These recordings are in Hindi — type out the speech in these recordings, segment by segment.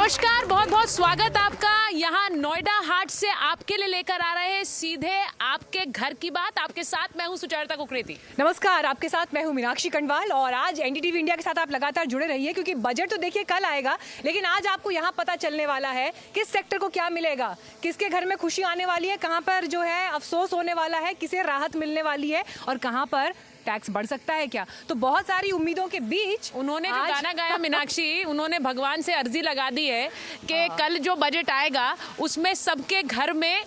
नमस्कार, बहुत बहुत स्वागत आपका। यहाँ नोएडा हाट से आपके लिए लेकर आ रहे हैं सीधे आपके घर की बात। आपके साथ मैं हूँ सुचारिता कुकरेती। नमस्कार, आपके साथ मैं हूँ मीनाक्षी कंडवाल और आज एनडीटीवी इंडिया के साथ आप लगातार जुड़े रहिए क्योंकि बजट तो देखिए कल आएगा, लेकिन आज आपको यहाँ पता चलने वाला है किस सेक्टर को क्या मिलेगा, किसके घर में खुशी आने वाली है, कहाँ पर जो है अफसोस होने वाला है, किसे राहत मिलने वाली है और कहाँ पर टैक्स बढ़ सकता है क्या। तो बहुत सारी उम्मीदों के बीच उन्होंने जो गाना गाया मीनाक्षी, उन्होंने भगवान से अर्जी लगा दी है कि कल जो बजट आएगा उसमें सबके घर में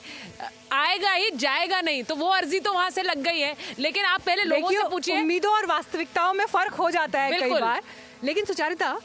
आएगा ही, जाएगा नहीं। तो वो अर्जी तो वहां से लग गई है, लेकिन आप पहले लोगों से पूछिए। उम्मीदों और वास्तविकताओं में फर्क हो जाता है कई बार। लेकिन सुचारिता,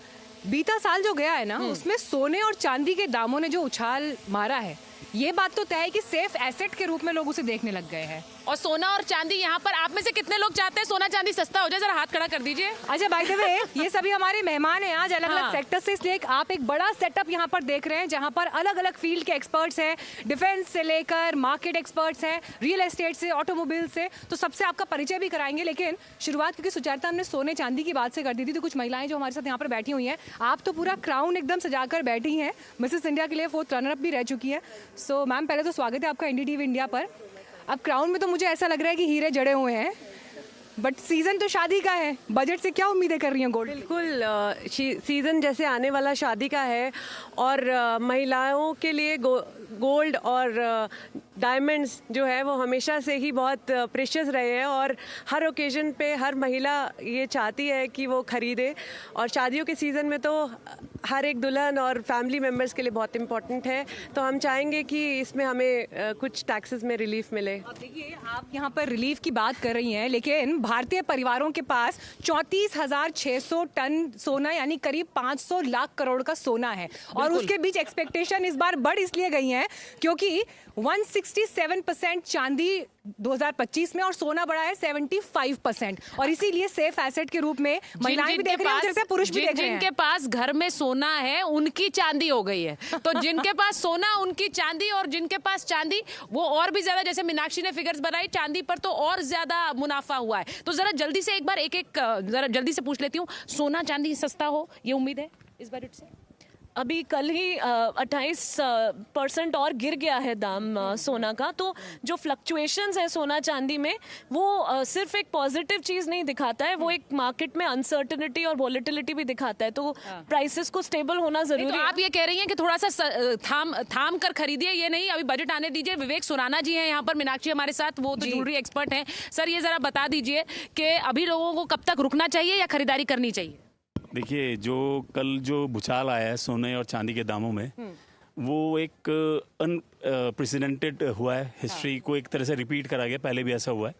बीता साल जो गया है ना, उसमें सोने और चांदी के दामों ने जो उछाल मारा है, ये बात तो तय है कि सेफ एसेट के रूप में लोग उसे देखने लग गए हैं। और सोना और चांदी यहाँ पर आप में से कितने लोग चाहते हैं सोना चांदी सस्ता हो जाए? जरा हाथ खड़ा कर दीजिए। अच्छा, बाय द वे, ये सभी हमारे मेहमान हैं आज अलग अलग सेक्टर से, इसलिए आप एक बड़ा सेटअप यहाँ पर देख रहे हैं जहाँ पर अलग अलग फील्ड के एक्सपर्ट्स हैं, डिफेंस से लेकर मार्केट एक्सपर्ट्स हैं, रियल एस्टेट से, ऑटोमोबाइल से। तो सबसे आपका परिचय भी कराएंगे, लेकिन शुरुआत क्योंकि सुचारिता हमने सोने चांदी की बात से कर दी थी, तो कुछ महिलाएं जो हमारे साथ यहाँ पर बैठी हुई हैं, आप तो पूरा क्राउन एकदम सजाकर बैठी हैं, मिसेस इंडिया के लिए 4th रनर-अप भी रह चुकी हैं। सो मैम, पहले तो स्वागत है आपका एनडीटीवी इंडिया पर। अब क्राउन में तो मुझे ऐसा लग रहा है कि हीरे जड़े हुए हैं, बट सीजन तो शादी का है, बजट से क्या उम्मीदें कर रही हैं गोल्ड? बिल्कुल, सीज़न जैसे आने वाला शादी का है और महिलाओं के लिए गोल्ड और डायमंड्स जो है वो हमेशा से ही बहुत प्रेशियस रहे हैं और हर ओकेजन पे हर महिला ये चाहती है कि वो खरीदे। और शादियों के सीज़न में तो हर एक दुल्हन और फैमिली मेम्बर्स के लिए बहुत इम्पोर्टेंट है, तो हम चाहेंगे कि इसमें हमें कुछ टैक्सेस में रिलीफ मिले। अब देखिए, आप यहाँ पर रिलीफ की बात कर रही हैं, लेकिन भारतीय परिवारों के पास 34,600 टन सोना यानी करीब 500 लाख करोड़ का सोना है। और उसके बीच एक्सपेक्टेशन इस बार बढ़ इसलिए गई है क्योंकि 167% चांदी 2025 में और सोना बढ़ा है 75%। और इसीलिए सेफ एसेट के रूप में महिलाएं भी देख रही हैं, मुझे लगता है पुरुष भी देख रहे हैं। जिनके पास घर में सोना है उनकी चांदी हो गई है। तो जिनके पास सोना उनकी चांदी, और जिनके पास चांदी वो और भी ज्यादा, जैसे मीनाक्षी ने फिगर्स बनाई, चांदी पर तो और ज्यादा मुनाफा हुआ है। तो जरा जल्दी से एक बार जरा जल्दी से पूछ लेती हूँ, सोना चांदी सस्ता हो ये उम्मीद है इस बजट से? अभी कल ही 28% और गिर गया है दाम सोना का। तो जो फ्लक्चुएशंस है सोना चांदी में, वो सिर्फ एक पॉजिटिव चीज़ नहीं दिखाता है, वो एक मार्केट में अनसर्टेनिटी और वॉलेटिलिटी भी दिखाता है। तो प्राइसेस को स्टेबल होना जरूरी है। आप ये कह रही हैं कि थोड़ा सा थाम कर खरीदिए, ये नहीं अभी बजट आने दीजिए। विवेक सुराना जी हैं यहाँ पर, मीनाक्षी हमारे साथ, वो तो ज्वेलरी एक्सपर्ट हैं। सर, ये जरा बता दीजिए कि अभी लोगों को कब तक रुकना चाहिए या खरीदारी करनी चाहिए? देखिए, कल जो भूचाल आया है सोने और चांदी के दामों में, वो एक अनप्रेसिडेंटेड हुआ है। हिस्ट्री को एक तरह से रिपीट करा गया, पहले भी ऐसा हुआ है।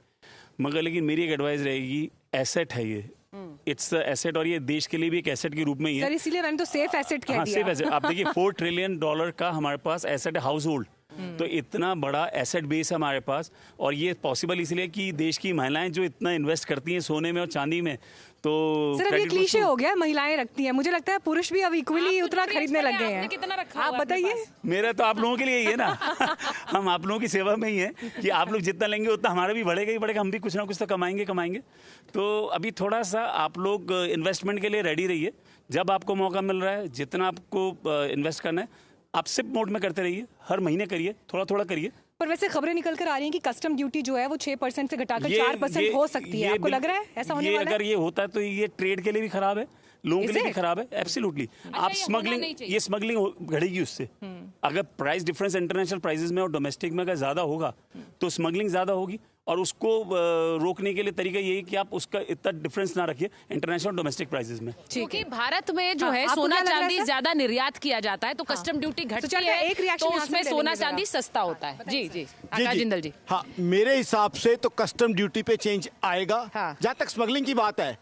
मगर लेकिन मेरी एक एडवाइस रहेगी, एसेट है ये, इट्स एसेट, और ये देश के लिए भी एक एसेट के रूप में ही है। सर, इसीलिए मैंने तो सेफ एसेट कह दिया। Safe asset. आप देखिए, $4 ट्रिलियन का हमारे पास एसेट है, हाउस होल्ड। तो इतना बड़ा एसेट बेस है हमारे पास, और ये पॉसिबल इसलिए कि देश की महिलाएं जो इतना इन्वेस्ट करती हैं सोने में और चांदी में, तो सर ये क्लीशे हो गया, महिलाएं रखती हैं। मुझे लगता है पुरुष भी अब इक्वली उतना खरीदने लग गए हैं। कितना रखा आप बताइए। मेरा तो आप लोगों के लिए ही है ना। हम आप लोगों की सेवा में ही है कि आप लोग जितना लेंगे उतना हमारा भी बढ़ेगा ही बढ़ेगा, हम भी कुछ ना कुछ तो कमाएंगे। तो अभी थोड़ा सा आप लोग इन्वेस्टमेंट के लिए रेडी रहिए। जब आपको मौका मिल रहा है, जितना आपको इन्वेस्ट करना है, आप सिप मोड में करते रहिए, हर महीने करिए, थोड़ा थोड़ा करिए। पर वैसे खबरें निकल कर आ रही हैं कि कस्टम ड्यूटी जो है वो 6% से घटाकर 4% हो सकती है। आपको लग रहा है ऐसा होने वाला है? अगर ये होता है तो ये ट्रेड के लिए भी खराब है, लोगों के लिए भी खराब है। एब्सोल्युटली। आप स्मगलिंग घड़ेगी उससे। अगर प्राइस डिफरेंस इंटरनेशनल प्राइसेस में और डोमेस्टिक में अगर ज्यादा होगा तो स्मगलिंग ज्यादा होगी, और उसको रोकने के लिए तरीका यही कि आप उसका इतना डिफरेंस ना रखिए इंटरनेशनल डोमेस्टिक प्राइसेस में। क्योंकि भारत में जो है सोना चांदी ज्यादा निर्यात किया जाता है, तो कस्टम ड्यूटी घटती है, तो उसमें सोना चांदी सस्ता होता है। जी आकाश जिंदल जी। हाँ, मेरे हिसाब से तो कस्टम ड्यूटी पे चेंज आएगा। जहाँ तक स्मगलिंग की बात है,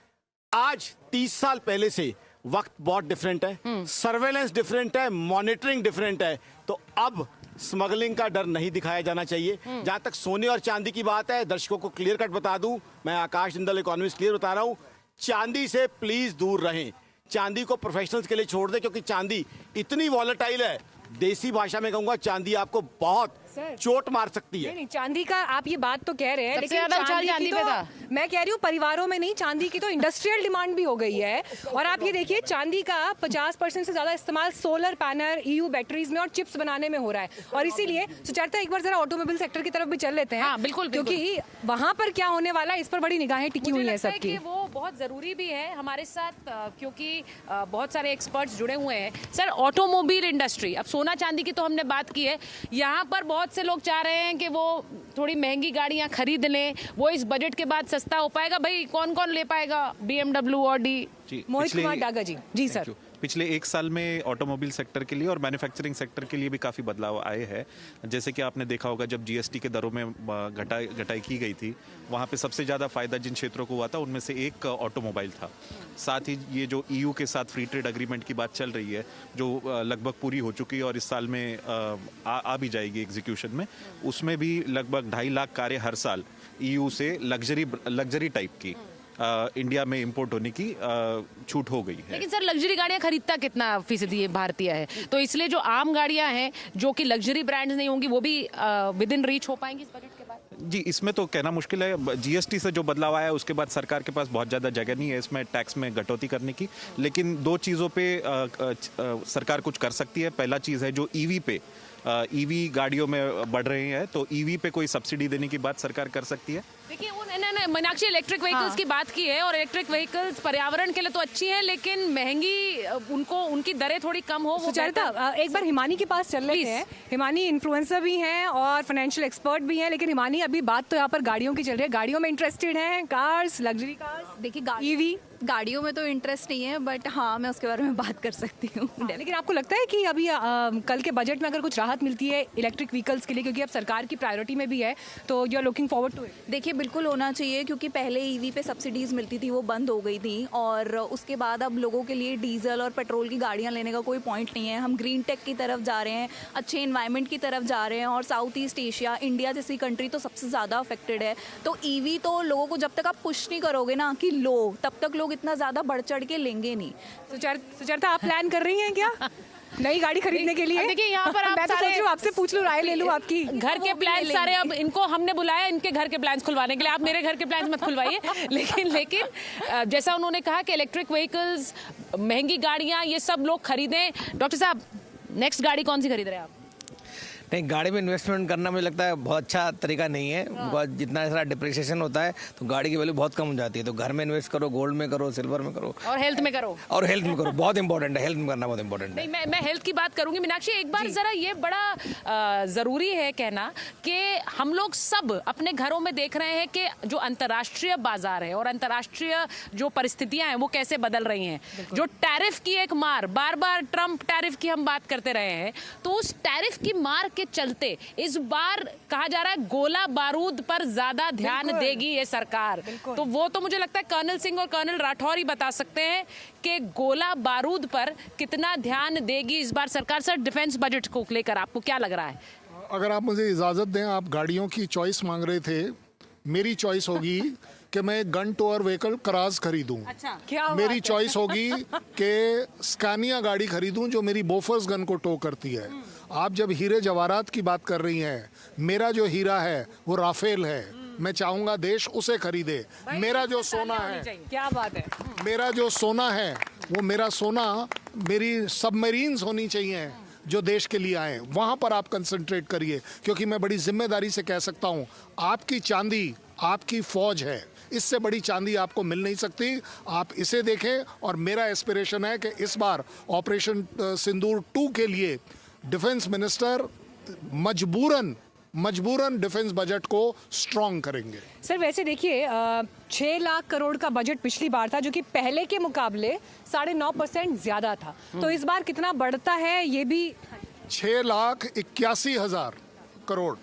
आज 30 साल पहले से वक्त बहुत डिफरेंट है, सर्वेलेंस डिफरेंट है, मॉनिटरिंग डिफरेंट है। तो अब स्मगलिंग का डर नहीं दिखाया जाना चाहिए। जहां तक सोने और चांदी की बात है, दर्शकों को क्लियर कट बता दूं, मैं आकाश जिंदल इकोनॉमिस्ट क्लियर बता रहा हूं, चांदी से प्लीज दूर रहें। चांदी को प्रोफेशनल्स के लिए छोड़ दें, क्योंकि चांदी इतनी वॉलेटाइल है देसी भाषा में कहूंगा चांदी आपको बहुत सर। चोट मार सकती है। नहीं, चांदी का आप ये बात तो कह रहे हैं, सबसे लेकिन ज्यादा उछाल की चांदी पे तो था। मैं कह रही हूँ परिवारों में नहीं, चांदी की तो इंडस्ट्रियल डिमांड भी हो गई है। और आप ये देखिए चांदी का 50% से ज्यादा इस्तेमाल सोलर पैनल, EU बैटरीज में और चिप्स बनाने में हो रहा है। और इसीलिए सुचरिता एक बार जरा ऑटोमोबाइल सेक्टर की तरफ भी चल लेते हैं। हाँ, बिल्कुल, बिल्कुल। क्योंकि वहां पर क्या होने वाला है इस पर बड़ी निगाहें टिकी मुझे हुई है लगता है सबकी। कि वो बहुत ज़रूरी भी है हमारे साथ क्योंकि बहुत सारे एक्सपर्ट्स जुड़े हुए हैं। सर, ऑटोमोबाइल इंडस्ट्री, अब सोना चांदी की तो हमने बात की है, यहाँ पर बहुत से लोग चाह रहे हैं कि वो थोड़ी महंगी गाड़ियाँ खरीद लें, वो इस बजट के बाद सस्ता हो पाएगा। भाई कौन कौन ले पाएगा BMW, ऑडी? जी, मोहित पिछले- कुमार डागा जी। जी सर। Thank you। पिछले 1 साल में ऑटोमोबाइल सेक्टर के लिए और मैन्युफैक्चरिंग सेक्टर के लिए भी काफ़ी बदलाव आए हैं। जैसे कि आपने देखा होगा जब GST के दरों में घटाई की गई थी, वहाँ पे सबसे ज़्यादा फायदा जिन क्षेत्रों को हुआ था उनमें से एक ऑटोमोबाइल था। साथ ही ये जो EU के साथ फ्री ट्रेड एग्रीमेंट की बात चल रही है, जो लगभग पूरी हो चुकी है और इस साल में आ भी जाएगी एग्जीक्यूशन में, उसमें भी लगभग 2.5 लाख कारें हर साल EU से लग्जरी टाइप की इंडिया में इंपोर्ट होने की छूट हो गई है। लेकिन सर लग्जरी गाड़ियां खरीदता कितना फीसदी ये भारतीय है, तो इसलिए जो आम गाड़ियां हैं जो कि लग्जरी ब्रांड्स नहीं होंगी वो भी विद इन रीच हो पाएंगी इस बजट के बाद? जी, इसमें तो कहना मुश्किल है। GST से जो बदलाव आया उसके बाद सरकार के पास बहुत ज़्यादा जगह नहीं है इसमें टैक्स में कटौती करने की, लेकिन 2 चीज़ों पे सरकार कुछ कर सकती है। पहला चीज़ है जो EV पे EV गाड़ियों में बढ़ रहे हैं, तो EV पे कोई सब्सिडी देने की बात सरकार कर सकती है। देखिए वो नहीं, मीनाक्षी इलेक्ट्रिक व्हीकल्स की बात की है, और इलेक्ट्रिक व्हीकल्स पर्यावरण के लिए तो अच्छी है, लेकिन महंगी उनको उनकी दरें थोड़ी कम हो। वो सुचरिता एक बार हिमानी के पास चल लेते हैं। हिमानी इन्फ्लुएंसर भी हैं और फाइनेंशियल एक्सपर्ट भी हैं, लेकिन हिमानी अभी बात तो यहाँ पर गाड़ियों की चल रही है। गाड़ियों में इंटरेस्टेड हैं, कार्स, लग्जरी कार्स? देखिए EV गाड़ियों में तो इंटरेस्ट नहीं है, बट हाँ मैं उसके बारे में बात कर सकती हूँ। लेकिन आपको लगता है कि अभी कल के बजट में अगर कुछ राहत मिलती है इलेक्ट्रिक व्हीकल्स के लिए, क्योंकि अब सरकार की प्रायोरिटी में भी है, तो you are looking forward to it? देखिए बिल्कुल होना चाहिए, क्योंकि पहले EV पे सब्सिडीज़ मिलती थी वो बंद हो गई थी, और उसके बाद अब लोगों के लिए डीजल और पेट्रोल की गाड़ियाँ लेने का कोई पॉइंट नहीं है। हम ग्रीन टेक की तरफ जा रहे हैं, अच्छे इन्वायरमेंट की तरफ जा रहे हैं, और साउथ ईस्ट एशिया, इंडिया जैसी कंट्री तो सबसे ज़्यादा अफेक्टेड है। तो EV तो लोगों को जब तक आप पुश नहीं करोगे ना कि लो, तब तक लोग इतना ज़्यादा बढ़ चढ़ के लेंगे नहीं। सुचरिता आप प्लान कर रही हैं क्या नई गाड़ी खरीदने के लिए? देखिए यहाँ पर आप मैं तो सोच रही हूँ आपसे पूछ लूँ, राय ले लूँ आपकी। घर के प्लान सारे, अब इनको हमने बुलाया इनके घर के प्लान्स खुलवाने के लिए, आप मेरे घर के प्लान्स मत खुलवाइए। लेकिन जैसा उन्होंने कहा कि इलेक्ट्रिक व्हीकल्स, महंगी गाड़ियाँ, ये सब लोग खरीदें। डॉक्टर साहब, नेक्स्ट गाड़ी कौन सी खरीद रहे हैं आप? नहीं, गाड़ी में इन्वेस्टमेंट करना मुझे लगता है बहुत अच्छा तरीका नहीं है, बिकॉज जितना सारा डिप्रिसिएशन होता है तो गाड़ी की वैल्यू बहुत कम हो जाती है। तो घर में इन्वेस्ट करो, गोल्ड में करो, सिल्वर में करो, और हेल्थ में करो। और हेल्थ में करो, बहुत इंपॉर्टेंट है, हेल्थ में करना बहुत इंपॉर्टेंट है। नहीं, मैं हेल्थ की बात करूंगी। मीनाक्षी, एक बार जरा ये बड़ा जरूरी है कहना कि हम लोग सब अपने घरों में देख रहे हैं कि जो अंतर्राष्ट्रीय बाजार है और अंतर्राष्ट्रीय जो परिस्थितियां हैं वो कैसे बदल रही हैं। जो टैरिफ की एक मार, बार बार ट्रम्प टैरिफ की हम बात करते रहे हैं, तो उस टैरिफ की मार के चलते इस बार कहा जा रहा है गोला बारूद पर ज्यादा ध्यान देगी ये सरकार। तो वो तो मुझे लगता है कर्नल सिंह और कर्नल राठौर ही बता सकते हैं कि गोला बारूद पर कितना ध्यान देगी इस बार सरकार। सर, डिफेंस बजट को लेकर आपको क्या लग रहा है? अगर आप मुझे इजाज़त दें, आप गाड़ियों की चॉइस मांग रहे थे, मेरी चॉइस होगी कि मैं गन टोअर व्हीकल कराज खरीदूं। अच्छा, क्या मेरी चॉइस होगी कि स्कानिया गाड़ी खरीदूं जो मेरी बोफर्स गन को टो करती है। आप जब हीरे जवाहरात की बात कर रही हैं, मेरा जो हीरा है वो राफेल है। मैं चाहूंगा देश उसे खरीदे। मेरा जो सोना है, क्या बात है, मेरा जो सोना है वो मेरा सोना, मेरी सबमरीन्स होनी चाहिए जो देश के लिए आए, वहां पर आप कंसंट्रेट करिए। क्योंकि मैं बड़ी जिम्मेदारी से कह सकता हूं, आपकी चांदी आपकी फौज है, इससे बड़ी चांदी आपको मिल नहीं सकती। आप इसे देखें, और मेरा एस्पिरेशन है कि इस बार ऑपरेशन सिंदूर 2 के लिए डिफेंस मिनिस्टर मजबूरन डिफेंस बजट को स्ट्रॉन्ग करेंगे। सर वैसे देखिए 6 लाख करोड़ का बजट पिछली बार था, जो कि पहले के मुकाबले 9.5% ज्यादा था। तो इस बार कितना बढ़ता है ये भी? 6,81,000 करोड़,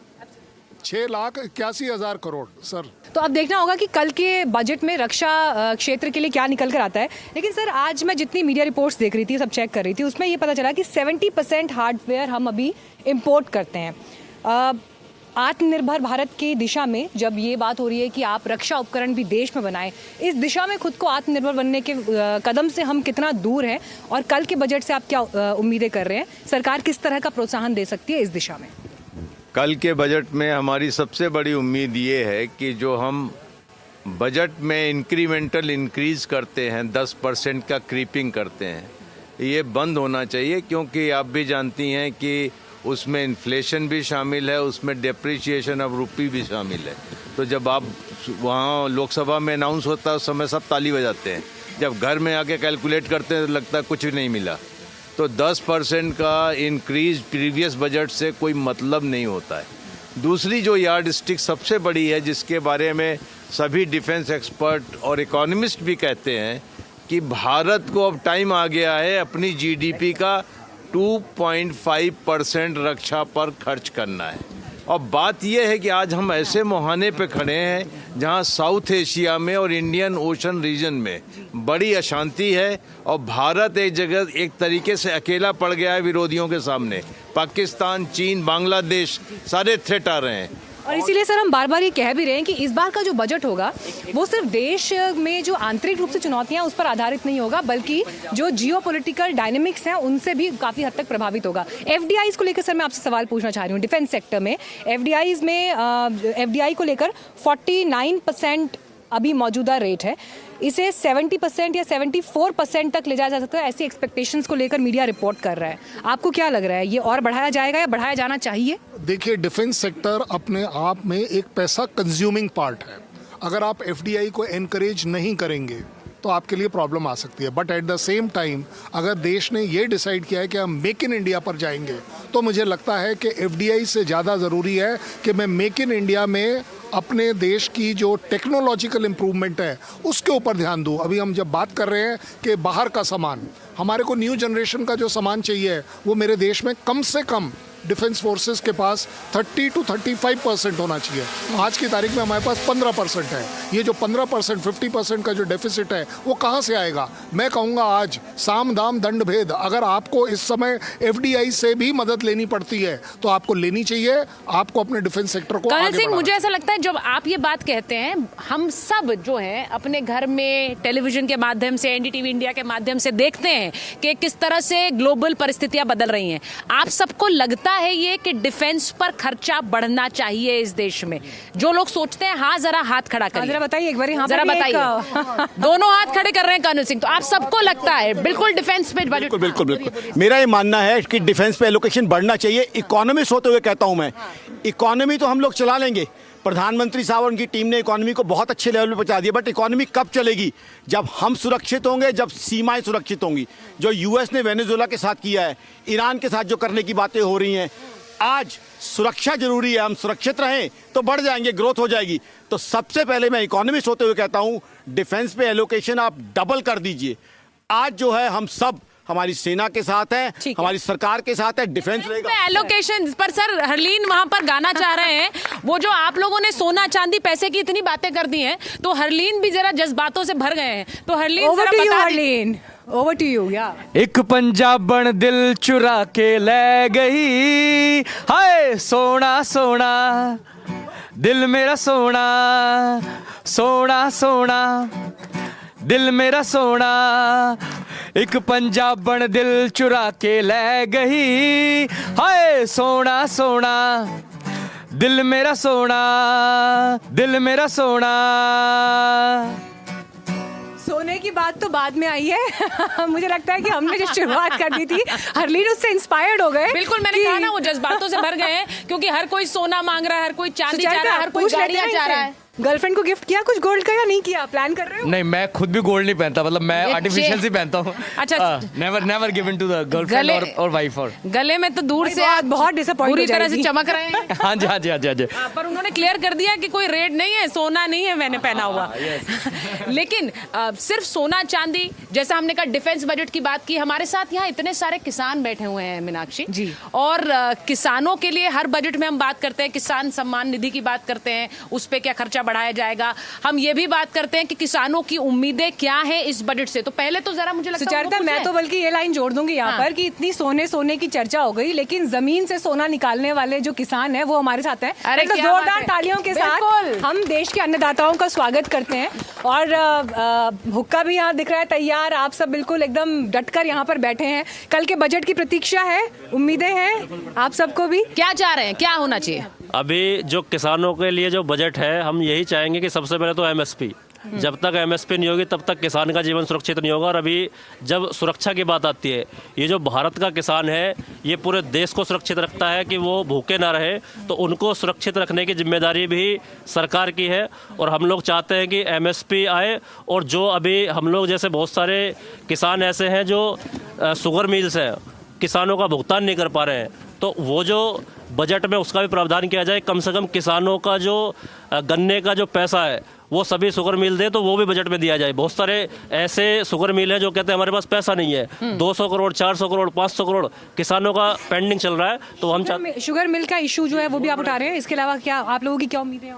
6,81,000 करोड़ सर। तो अब देखना होगा कि कल के बजट में रक्षा क्षेत्र के लिए क्या निकल कर आता है। लेकिन सर आज मैं जितनी मीडिया रिपोर्ट्स देख रही थी, सब चेक कर रही थी, उसमें ये पता चला कि 70% हार्डवेयर हम अभी इम्पोर्ट करते हैं। आत्मनिर्भर भारत की दिशा में जब ये बात हो रही है कि आप रक्षा उपकरण भी देश में बनाएं, इस दिशा में खुद को आत्मनिर्भर बनने के कदम से हम कितना दूर हैं और कल के बजट से आप क्या उम्मीदें कर रहे हैं? सरकार किस तरह का प्रोत्साहन दे सकती है इस दिशा में? कल के बजट में हमारी सबसे बड़ी उम्मीद ये है कि जो हम बजट में इंक्रीमेंटल इंक्रीज करते हैं, 10% का क्रीपिंग करते हैं, ये बंद होना चाहिए, क्योंकि आप भी जानती हैं कि उसमें इन्फ्लेशन भी शामिल है, उसमें डेप्रिसिएशन ऑफ रुपी भी शामिल है। तो जब आप वहाँ लोकसभा में अनाउंस होता है उस समय सब ताली बजाते हैं, जब घर में आके कैलकुलेट करते हैं तो लगता है कुछ भी नहीं मिला। तो 10% का इंक्रीज प्रीवियस बजट से कोई मतलब नहीं होता है। दूसरी जो यार्ड स्टिक सबसे बड़ी है, जिसके बारे में सभी डिफेंस एक्सपर्ट और इकोनॉमिस्ट भी कहते हैं कि भारत को अब टाइम आ गया है अपनी जीडीपी का 2.5% रक्षा पर खर्च करना है। और बात यह है कि आज हम ऐसे मुहाने पे खड़े हैं जहां साउथ एशिया में और इंडियन ओशन रीजन में बड़ी अशांति है और भारत एक जगह एक तरीके से अकेला पड़ गया है विरोधियों के सामने। पाकिस्तान, चीन, बांग्लादेश सारे थ्रेट आ रहे हैं। और इसीलिए सर हम बार बार ये कह भी रहे हैं कि इस बार का जो बजट होगा वो सिर्फ देश में जो आंतरिक रूप से चुनौतियां उस पर आधारित नहीं होगा, बल्कि जो जियोपॉलिटिकल डायनेमिक्स हैं उनसे भी काफ़ी हद तक प्रभावित होगा। एफडीआईज को लेकर सर मैं आपसे सवाल पूछना चाह रही हूँ। डिफेंस सेक्टर में एफडीआई को लेकर 49% अभी मौजूदा रेट है, इसे 70% या 74% तक ले जाया जा सकता है, ऐसी एक्सपेक्टेशंस को लेकर मीडिया रिपोर्ट कर रहा है। आपको क्या लग रहा है, ये और बढ़ाया जाएगा या बढ़ाया जाना चाहिए? देखिए, डिफेंस सेक्टर अपने आप में एक पैसा कंज्यूमिंग पार्ट है। अगर आप एफडीआई को एनकरेज नहीं करेंगे तो आपके लिए प्रॉब्लम आ सकती है। But at the same time अगर देश ने ये डिसाइड किया है कि हम मेक इन इंडिया पर जाएंगे, तो मुझे लगता है कि एफडीआई से ज़्यादा ज़रूरी है कि मैं मेक इन इंडिया में अपने देश की जो टेक्नोलॉजिकल इम्प्रूवमेंट है उसके ऊपर ध्यान दूँ। अभी हम जब बात कर रहे हैं कि बाहर का सामान, हमारे को न्यू जनरेशन का जो सामान चाहिए वो मेरे देश में कम से कम डिफेंस फोर्सेस के पास 30 to 35% होना चाहिए। आज की तारीख में हमारे पास 15% है। ये जो 15%, 50% का जो डेफिसिट है वो कहाँ से आएगा? मैं कहूँगा आज साम दाम दंड भेद, अगर आपको इस समय एफडीआई से भी मदद लेनी पड़ती है तो आपको लेनी चाहिए। आपको अपने डिफेंस सेक्टर को कर्नल सिंह, मुझे ऐसा लगता है जब आप ये बात कहते हैं, हम सब जो है अपने घर में टेलीविजन के माध्यम से, एनडीटीवी इंडिया के माध्यम से देखते हैं कि किस तरह से ग्लोबल परिस्थितियां बदल रही हैं। आप सबको लगता है ये कि डिफेंस पर खर्चा बढ़ना चाहिए इस देश में? जो लोग सोचते हैं, हाँ जरा हाथ खड़ा करिए, जरा बताइए एक बार, यहाँ जरा बताइए। दोनों हाथ खड़े कर रहे हैं कर्नल सिंह, तो आप सबको लगता है बिल्कुल डिफेंस पे बजट? बिल्कुल। मेरा ये मानना है कि डिफेंस पे एलोकेशन बढ़ना चाहिए। इकोनॉमिस्ट होते हुए कहता हूं मैं, इकोनॉमी तो हम लोग चला लेंगे, प्रधानमंत्री साहब और उनकी टीम ने इकोनॉमी को बहुत अच्छे लेवल पर पहुंचा दिया, बट इकोनॉमी कब चलेगी? जब हम सुरक्षित होंगे, जब सीमाएं सुरक्षित होंगी। जो यूएस ने वेनेजुएला के साथ किया है, ईरान के साथ जो करने की बातें हो रही हैं, आज सुरक्षा जरूरी है। हम सुरक्षित रहें तो बढ़ जाएंगे, ग्रोथ हो जाएगी। तो सबसे पहले मैं इकोनॉमिस्ट होते हुए कहता हूं, डिफेंस पे एलोकेशन आप डबल कर दीजिए। आज जो है हम सब हमारी सेना के साथ है, हमारी सरकार के साथ है, डिफेंस रहेगा। एलोकेशन पर सर हरलीन वहां पर गाना चाह रहे हैं, वो जो आप लोगों ने सोना चांदी पैसे की इतनी बातें कर दी हैं, तो हरलीन भी जरा जज्बातों से भर गए हैं। तो Harleen over to you, Harleen, over to you. या एक पंजाबन दिल चुरा के ले गई, हाय सोना सोना दिल मेरा सोना, सोना सोना दिल मेरा सोना, एक पंजाबन दिल चुरा के ले गई, हाय सोना सोना दिल मेरा सोना, दिल मेरा सोना। सोने की बात तो बाद में आई है। मुझे लगता है कि हमने जो शुरुआत कर दी थी, हरलीन उससे इंस्पायर्ड हो गए। बिल्कुल, मैंने कहा ना वो जज्बातों से भर गए हैं, क्योंकि हर कोई सोना मांग रहा है, हर कोई चांदी चाह रहा है, हर कोई गाड़ियां चाह रहा है। गर्लफ्रेंड को गिफ्ट किया कुछ गोल्ड का या नहीं किया? प्लान कर रहे हो? नहीं, मैं खुद भी गोल्ड नहीं पहनता, मतलब मैं आर्टिफिशियल ही पहनता हूँ। अच्छा, never given to the girlfriend और वाइफ। और गले में तो दूर से आप बहुत डिसअपॉइंट पूरी तरह से चमक रहे हैं। हाँ जी, हाँ जी, हाँ जी, हाँ जी। पर उन्होंने क्लियर कर दिया कि कोई रेड नहीं है, सोना नहीं है मैंने पहना हुआ। लेकिन सिर्फ सोना चांदी, जैसा हमने कहा डिफेंस बजट की बात की, हमारे साथ यहाँ इतने सारे किसान बैठे हुए हैं मीनाक्षी जी, और किसानों के लिए हर बजट में हम बात करते हैं, किसान सम्मान निधि की बात करते हैं, उस पर क्या खर्चा खर्चा बढ़ाया जाएगा। हम ये भी बात करते हैं कि किसानों की उम्मीदें क्या है इस बजट से। तो पहले तो जरा मुझे लगता है सुचरिता, मैं तो बल्कि ये लाइन जोड़ दूंगी यहाँ पर कि इतनी सोने की चर्चा हो गई, लेकिन जमीन से सोना निकालने वाले जो किसान हैं वो हमारे साथ हैं। अरे तो क्या बात जोरदार है। तालियों के साथ हम देश के अन्नदाताओं का स्वागत करते हैं। और हुक्का भी यहाँ दिख रहा है तैयार, आप सब बिल्कुल एकदम डटकर यहाँ पर बैठे हैं। कल के बजट की प्रतीक्षा है, उम्मीदें हैं आप सबको भी। क्या चाह रहे हैं, क्या होना चाहिए? अभी जो किसानों के लिए जो बजट है, हम यही चाहेंगे कि सबसे पहले तो एमएसपी, जब तक एमएसपी नहीं होगी तब तक किसान का जीवन सुरक्षित नहीं होगा। और अभी जब सुरक्षा की बात आती है, ये जो भारत का किसान है ये पूरे देश को सुरक्षित रखता है कि वो भूखे ना रहे, तो उनको सुरक्षित रखने की जिम्मेदारी भी सरकार की है। और हम लोग चाहते हैं कि एमएसपी आए, और जो अभी हम लोग जैसे बहुत सारे किसान ऐसे हैं जो शुगर मिल्स हैं, किसानों का भुगतान नहीं कर पा रहे हैं, तो वो जो बजट में उसका भी प्रावधान किया जाए। कम से कम किसानों का जो गन्ने का जो पैसा है वो सभी शुगर मिल दे, तो वो भी बजट में दिया जाए। बहुत सारे ऐसे शुगर मिल हैं जो कहते हैं हमारे पास पैसा नहीं है, 200 करोड़ 400 करोड़ 500 करोड़ किसानों का पेंडिंग चल रहा है। तो हम शुगर मिल का इशू जो है वो भी आप उठा रहे हैं, इसके अलावा क्या आप लोगों की क्या उम्मीदें हैं?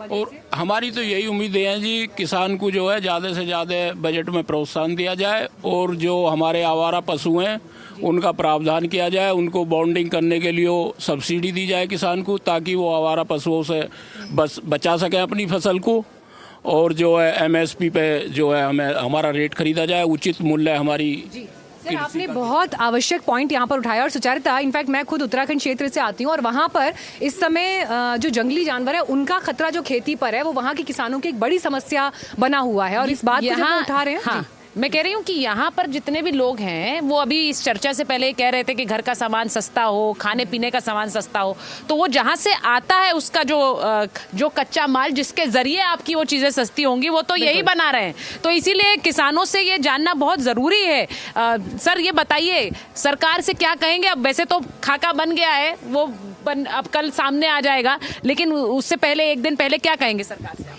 और हमारी तो यही उम्मीदें हैं जी, किसान को जो है ज़्यादा से ज़्यादा बजट में प्रोत्साहन दिया जाए, और जो हमारे आवारा पशु हैं उनका प्रावधान किया जाए, उनको बॉन्डिंग करने के लिए सब्सिडी दी जाए किसान को, ताकि वो आवारा पशुओं से बचा सकें अपनी फसल को। और जो है एमएसपी पे जो है हमें हमारा रेट खरीदा जाए, उचित मूल्य हमारी। सर, आपने बहुत आवश्यक पॉइंट यहाँ पर उठाया। और सुचरिता, इनफैक्ट मैं खुद उत्तराखंड क्षेत्र से आती हूँ और वहाँ पर इस समय जो जंगली जानवर है उनका खतरा जो खेती पर है वो वहाँ के किसानों की एक बड़ी समस्या बना हुआ है। और इस बात को जब हम उठा रहे हैं, हाँ, मैं कह रही हूँ कि यहाँ पर जितने भी लोग हैं वो अभी इस चर्चा से पहले कह रहे थे कि घर का सामान सस्ता हो, खाने पीने का सामान सस्ता हो, तो वो जहाँ से आता है उसका जो कच्चा माल जिसके जरिए आपकी वो चीज़ें सस्ती होंगी वो तो यही बना रहे हैं। तो इसीलिए किसानों से ये जानना बहुत ज़रूरी है। सर ये बताइए, सरकार से क्या कहेंगे? अब वैसे तो खाका बन गया है, वो अब कल सामने आ जाएगा, लेकिन उससे पहले एक दिन पहले क्या कहेंगे सरकार से?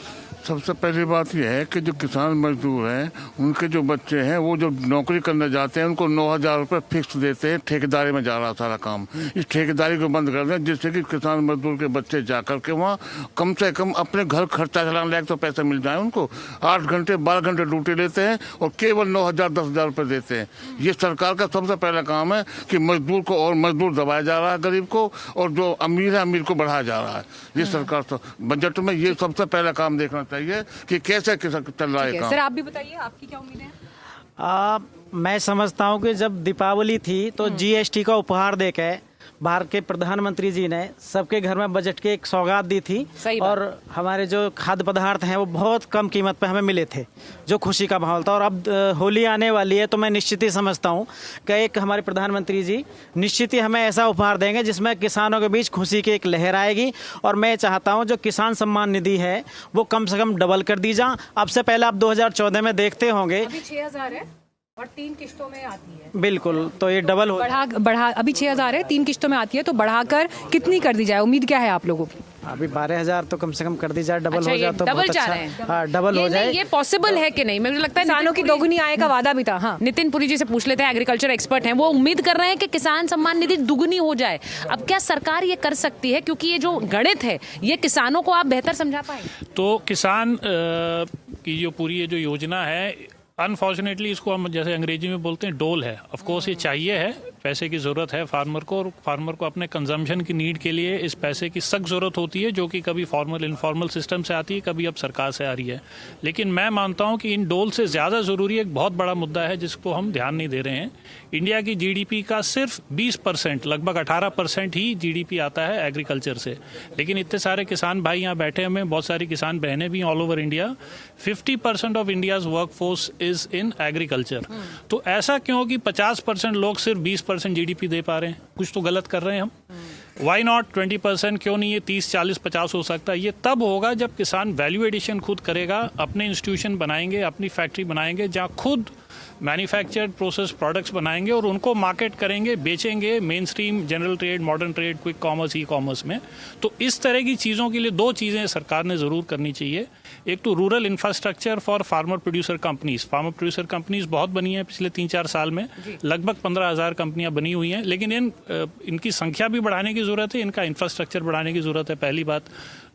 सबसे पहली बात यह है कि जो किसान मजदूर हैं उनके जो बच्चे हैं वो जो नौकरी करने जाते हैं उनको 9,000 रुपये फिक्स देते हैं। ठेकेदारी में जा रहा सारा काम, इस ठेकेदारी को बंद कर दें, जिससे कि किसान मजदूर के बच्चे जा कर के वहाँ कम से कम अपने घर खर्चा चलाने लायक तो पैसे मिल जाए उनको। 8 घंटे 12 घंटे ड्यूटी लेते हैं और केवल 9,000 10,000 रुपये देते हैं। ये सरकार का सबसे पहला काम है कि मजदूर को और मजदूर दबाया जा रहा है, गरीब को, और जो अमीर है अमीर को बढ़ाया जा रहा है। ये सरकार बजट में ये सबसे पहला काम देखना चाहिए कि कैसे चल रहा है काम। सर आप भी बताइए, आपकी क्या उम्मीद है? मैं समझता हूँ कि जब दीपावली थी तो जीएसटी का उपहार देके भारत के प्रधानमंत्री जी ने सबके घर में बजट की एक सौगात दी थी, और हमारे जो खाद्य पदार्थ हैं वो बहुत कम कीमत पे हमें मिले थे, जो खुशी का माहौल था। और अब होली आने वाली है तो मैं निश्चित ही समझता हूँ कि एक हमारे प्रधानमंत्री जी निश्चित ही हमें ऐसा उपहार देंगे जिसमें किसानों के बीच खुशी की एक लहर आएगी। और मैं चाहता हूँ जो किसान सम्मान निधि है वो कम से कम डबल कर दी जाए। अब से पहले आप 2014 में देखते होंगे 6,000 है और 3 किस्तों में आती है। बिल्कुल, तो ये डबल हो बढ़ा अभी 6,000 है, 3 किस्तों में आती है, तो बढ़ाकर कितनी कर दी जाए? उम्मीद क्या है आप लोगों की? अभी 12,000 तो कम से कम कर दी जाए, डबल हो जाए तो डबल बहुत चाह अच्छा। रहे हैं। हाँ, डबल हो जाए। ये पॉसिबल है कि नहीं? मुझे लगता है किसानों की दोगुनी आय का वादा भी था। हाँ, नितिन पुरी जी से पूछ लेते हैं, एग्रीकल्चर एक्सपर्ट हैं, वो उम्मीद कर रहे हैं कि किसान सम्मान निधि दुगुनी हो जाए। अब क्या सरकार ये कर सकती है? क्योंकि ये जो गणित है ये किसानों को आप बेहतर समझा पाएंगे। तो किसान की जो पूरी ये जो योजना है, अनफॉर्चुनेटली इसको हम जैसे अंग्रेजी में बोलते हैं डोल है। ऑफ कोर्स ये चाहिए है, पैसे की ज़रूरत है फार्मर को, और फार्मर को अपने कंजम्पशन की नीड के लिए इस पैसे की सख्त ज़रूरत होती है, जो कि कभी फॉर्मल इनफॉर्मल सिस्टम से आती है, कभी अब सरकार से आ रही है। लेकिन मैं मानता हूँ कि इन डोल से ज़्यादा ज़रूरी एक बहुत बड़ा मुद्दा है जिसको हम ध्यान नहीं दे रहे हैं। इंडिया की जीडीपी का सिर्फ 20%, लगभग 18% ही जीडीपी आता है एग्रीकल्चर से। लेकिन इतने सारे किसान भाई यहाँ बैठे हुए, बहुत सारी किसान बहनें भी all over India. 50% of India's work force is in agriculture. तो ऐसा क्यों कि 50% लोग सिर्फ 20% जीडीपी दे पा रहे हैं? कुछ तो गलत कर रहे हैं हम। Why not 20%? क्यों नहीं ये 30, 40, 50 हो सकता है? ये तब होगा जब किसान वैल्यू एडिशन खुद करेगा, अपने इंस्टीट्यूशन बनाएंगे, अपनी फैक्ट्री बनाएंगे जहाँ खुद मैन्युफैक्चर्ड प्रोसेस प्रोडक्ट्स बनाएंगे और उनको मार्केट करेंगे, बेचेंगे main stream, general trade, modern trade, quick commerce, e commerce में। तो इस तरह की चीज़ों के लिए 2 चीज़ें सरकार ने ज़रूर करनी चाहिए। एक तो rural infrastructure for farmer producer companies. Farmer producer companies बहुत बनी हैं पिछले 3-4 साल में, लगभग 15,000 कंपनियां बनी हुई हैं, लेकिन इनकी संख्या भी बढ़ाने की ज़रूरत है, इनका इंफ्रास्ट्रक्चर बढ़ाने की ज़रूरत है, पहली बात।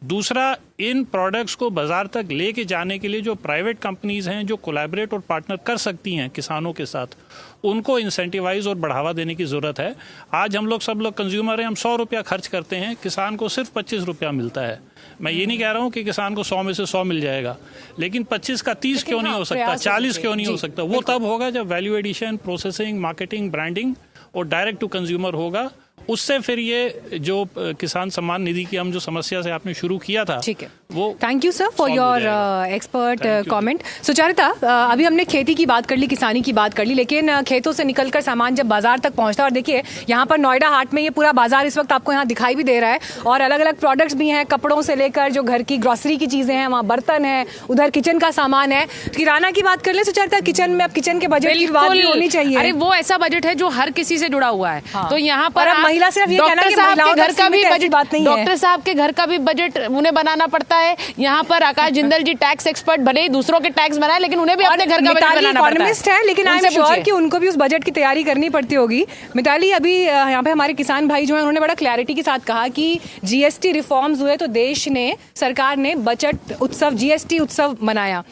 दूसरा, इन प्रोडक्ट्स को बाजार तक लेके जाने के लिए जो प्राइवेट कंपनीज हैं जो कोलैबोरेट और पार्टनर कर सकती हैं किसानों के साथ, उनको इंसेंटिवाइज और बढ़ावा देने की ज़रूरत है। आज हम लोग सब लोग कंज्यूमर हैं, हम 100 रुपया खर्च करते हैं, किसान को सिर्फ 25 रुपया मिलता है। मैं ये नहीं कह रहा हूँ कि किसान को 100 में से 100 मिल जाएगा, लेकिन 25 का 30 क्यों नहीं हो सकता, 40 क्यों नहीं हो सकता? वो तब होगा जब value addition, processing, marketing, branding और डायरेक्ट टू कंज्यूमर होगा। उससे फिर ये जो किसान सम्मान निधि की हम जो समस्या से आपने शुरू किया था, ठीक है, वो thank you sir for your expert comment. Sucharita, अभी हमने खेती की बात कर ली, किसानी की बात कर ली, लेकिन खेतों से निकलकर सामान जब बाजार तक पहुंचता है, और देखिए यहाँ पर नोएडा हाट में ये पूरा बाजार इस वक्त आपको यहाँ दिखाई भी दे रहा है, और अलग अलग प्रोडक्ट्स भी हैं, कपड़ों से लेकर जो घर की ग्रॉसरी की चीज़ें हैं, वहाँ बर्तन है, उधर किचन का सामान है। किराना की बात कर ले सुचारिता, किचन में अब किचन के बजट की बात भी होनी चाहिए। अरे वो ऐसा बजट है जो हर किसी से जुड़ा हुआ है। तो यहाँ पर महिला सिर्फ ये कहना कि घर का भी बजट, बात नहीं है। डॉक्टर साहब के घर का भी बजट उन्हें बनाना पड़ता है। यहाँ पर आकाश जिंदल जी टैक्स एक्सपर्ट, भले ही दूसरों के टैक्स बनाए, लेकिन उन्हें भी अपने घर का बजट बनाना पड़ता है। लेकिन आई एम श्योर कि उनको भी उस बजट की तैयारी करनी पड़ती होगी। मिताली, अभी यहाँ पे हमारे किसान भाई जो हैं, उन्होंने बड़ा क्लैरिटी के साथ कहा कि जीएसटी रिफॉर्म्स हुए तो देश ने, सरकार ने बजट उत्सव, जीएसटी उत्सव मनाया,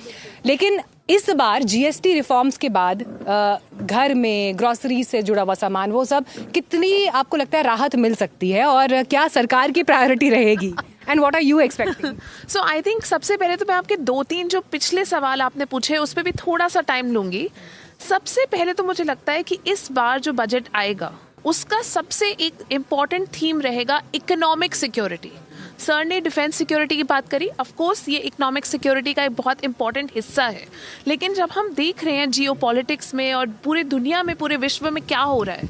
लेकिन इस बार जीएसटी रिफॉर्म्स के बाद घर में ग्रोसरी से जुड़ा हुआ सामान, वो सब कितनी आपको लगता है राहत मिल सकती है, और क्या सरकार की प्रायोरिटी रहेगी? And what are you expecting? So I think सबसे पहले तो मैं आपके 2-3 जो पिछले सवाल आपने पूछे उस पर भी थोड़ा सा टाइम लूंगी। सबसे पहले तो मुझे लगता है कि इस बार जो बजट आएगा उसका सबसे एक इम्पॉर्टेंट थीम रहेगा इकोनॉमिक सिक्योरिटी। सर ने डिफेंस सिक्योरिटी की बात करी, ऑफ कोर्स ये इकोनॉमिक सिक्योरिटी का एक बहुत इंपॉर्टेंट हिस्सा है, लेकिन जब हम देख रहे हैं जियोपॉलिटिक्स में और पूरे दुनिया में, पूरे विश्व में क्या हो रहा है,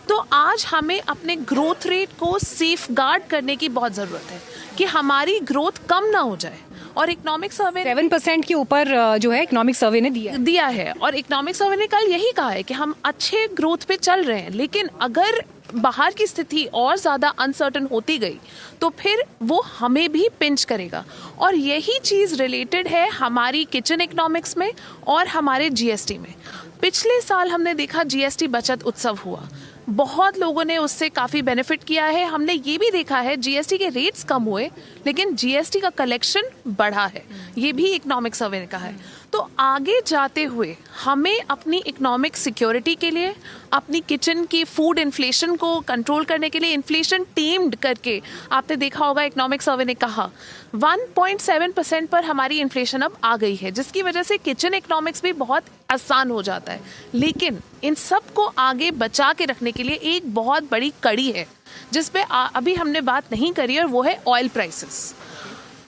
तो आज हमें अपने ग्रोथ रेट को सेफगार्ड करने की बहुत ज़रूरत है कि हमारी ग्रोथ कम ना हो जाए। और इकोनॉमिक सर्वे 7% के ऊपर जो है इकोनॉमिक सर्वे ने दिया है, और इकोनॉमिक सर्वे ने कल यही कहा है कि हम अच्छे ग्रोथ पे चल रहे हैं, लेकिन अगर बाहर की स्थिति और ज़्यादा अनसर्टन होती गई तो फिर वो हमें भी पिंच करेगा। और यही चीज़ रिलेटेड है हमारी किचन इकोनॉमिक्स में और हमारे जीएसटी में। पिछले साल हमने देखा जीएसटी बचत उत्सव हुआ, बहुत लोगों ने उससे काफ़ी बेनिफिट किया है। हमने ये भी देखा है जीएसटी के रेट्स कम हुए, लेकिन जीएसटी का कलेक्शन बढ़ा है, ये भी इकोनॉमिक सर्वे ने कहा है। तो आगे जाते हुए हमें अपनी इकोनॉमिक सिक्योरिटी के लिए, अपनी किचन की फूड इन्फ्लेशन को कंट्रोल करने के लिए, इन्फ्लेशन टेम्ड करके, आपने देखा होगा इकोनॉमिक सर्वे ने कहा 1.7% पर हमारी इन्फ्लेशन अब आ गई है, जिसकी वजह से किचन इकोनॉमिक्स भी बहुत आसान हो जाता है। लेकिन इन सब को आगे बचा के रखने के लिए एक बहुत बड़ी कड़ी है जिस पे अभी हमने बात नहीं करी, और वो है ऑयल प्राइसेस।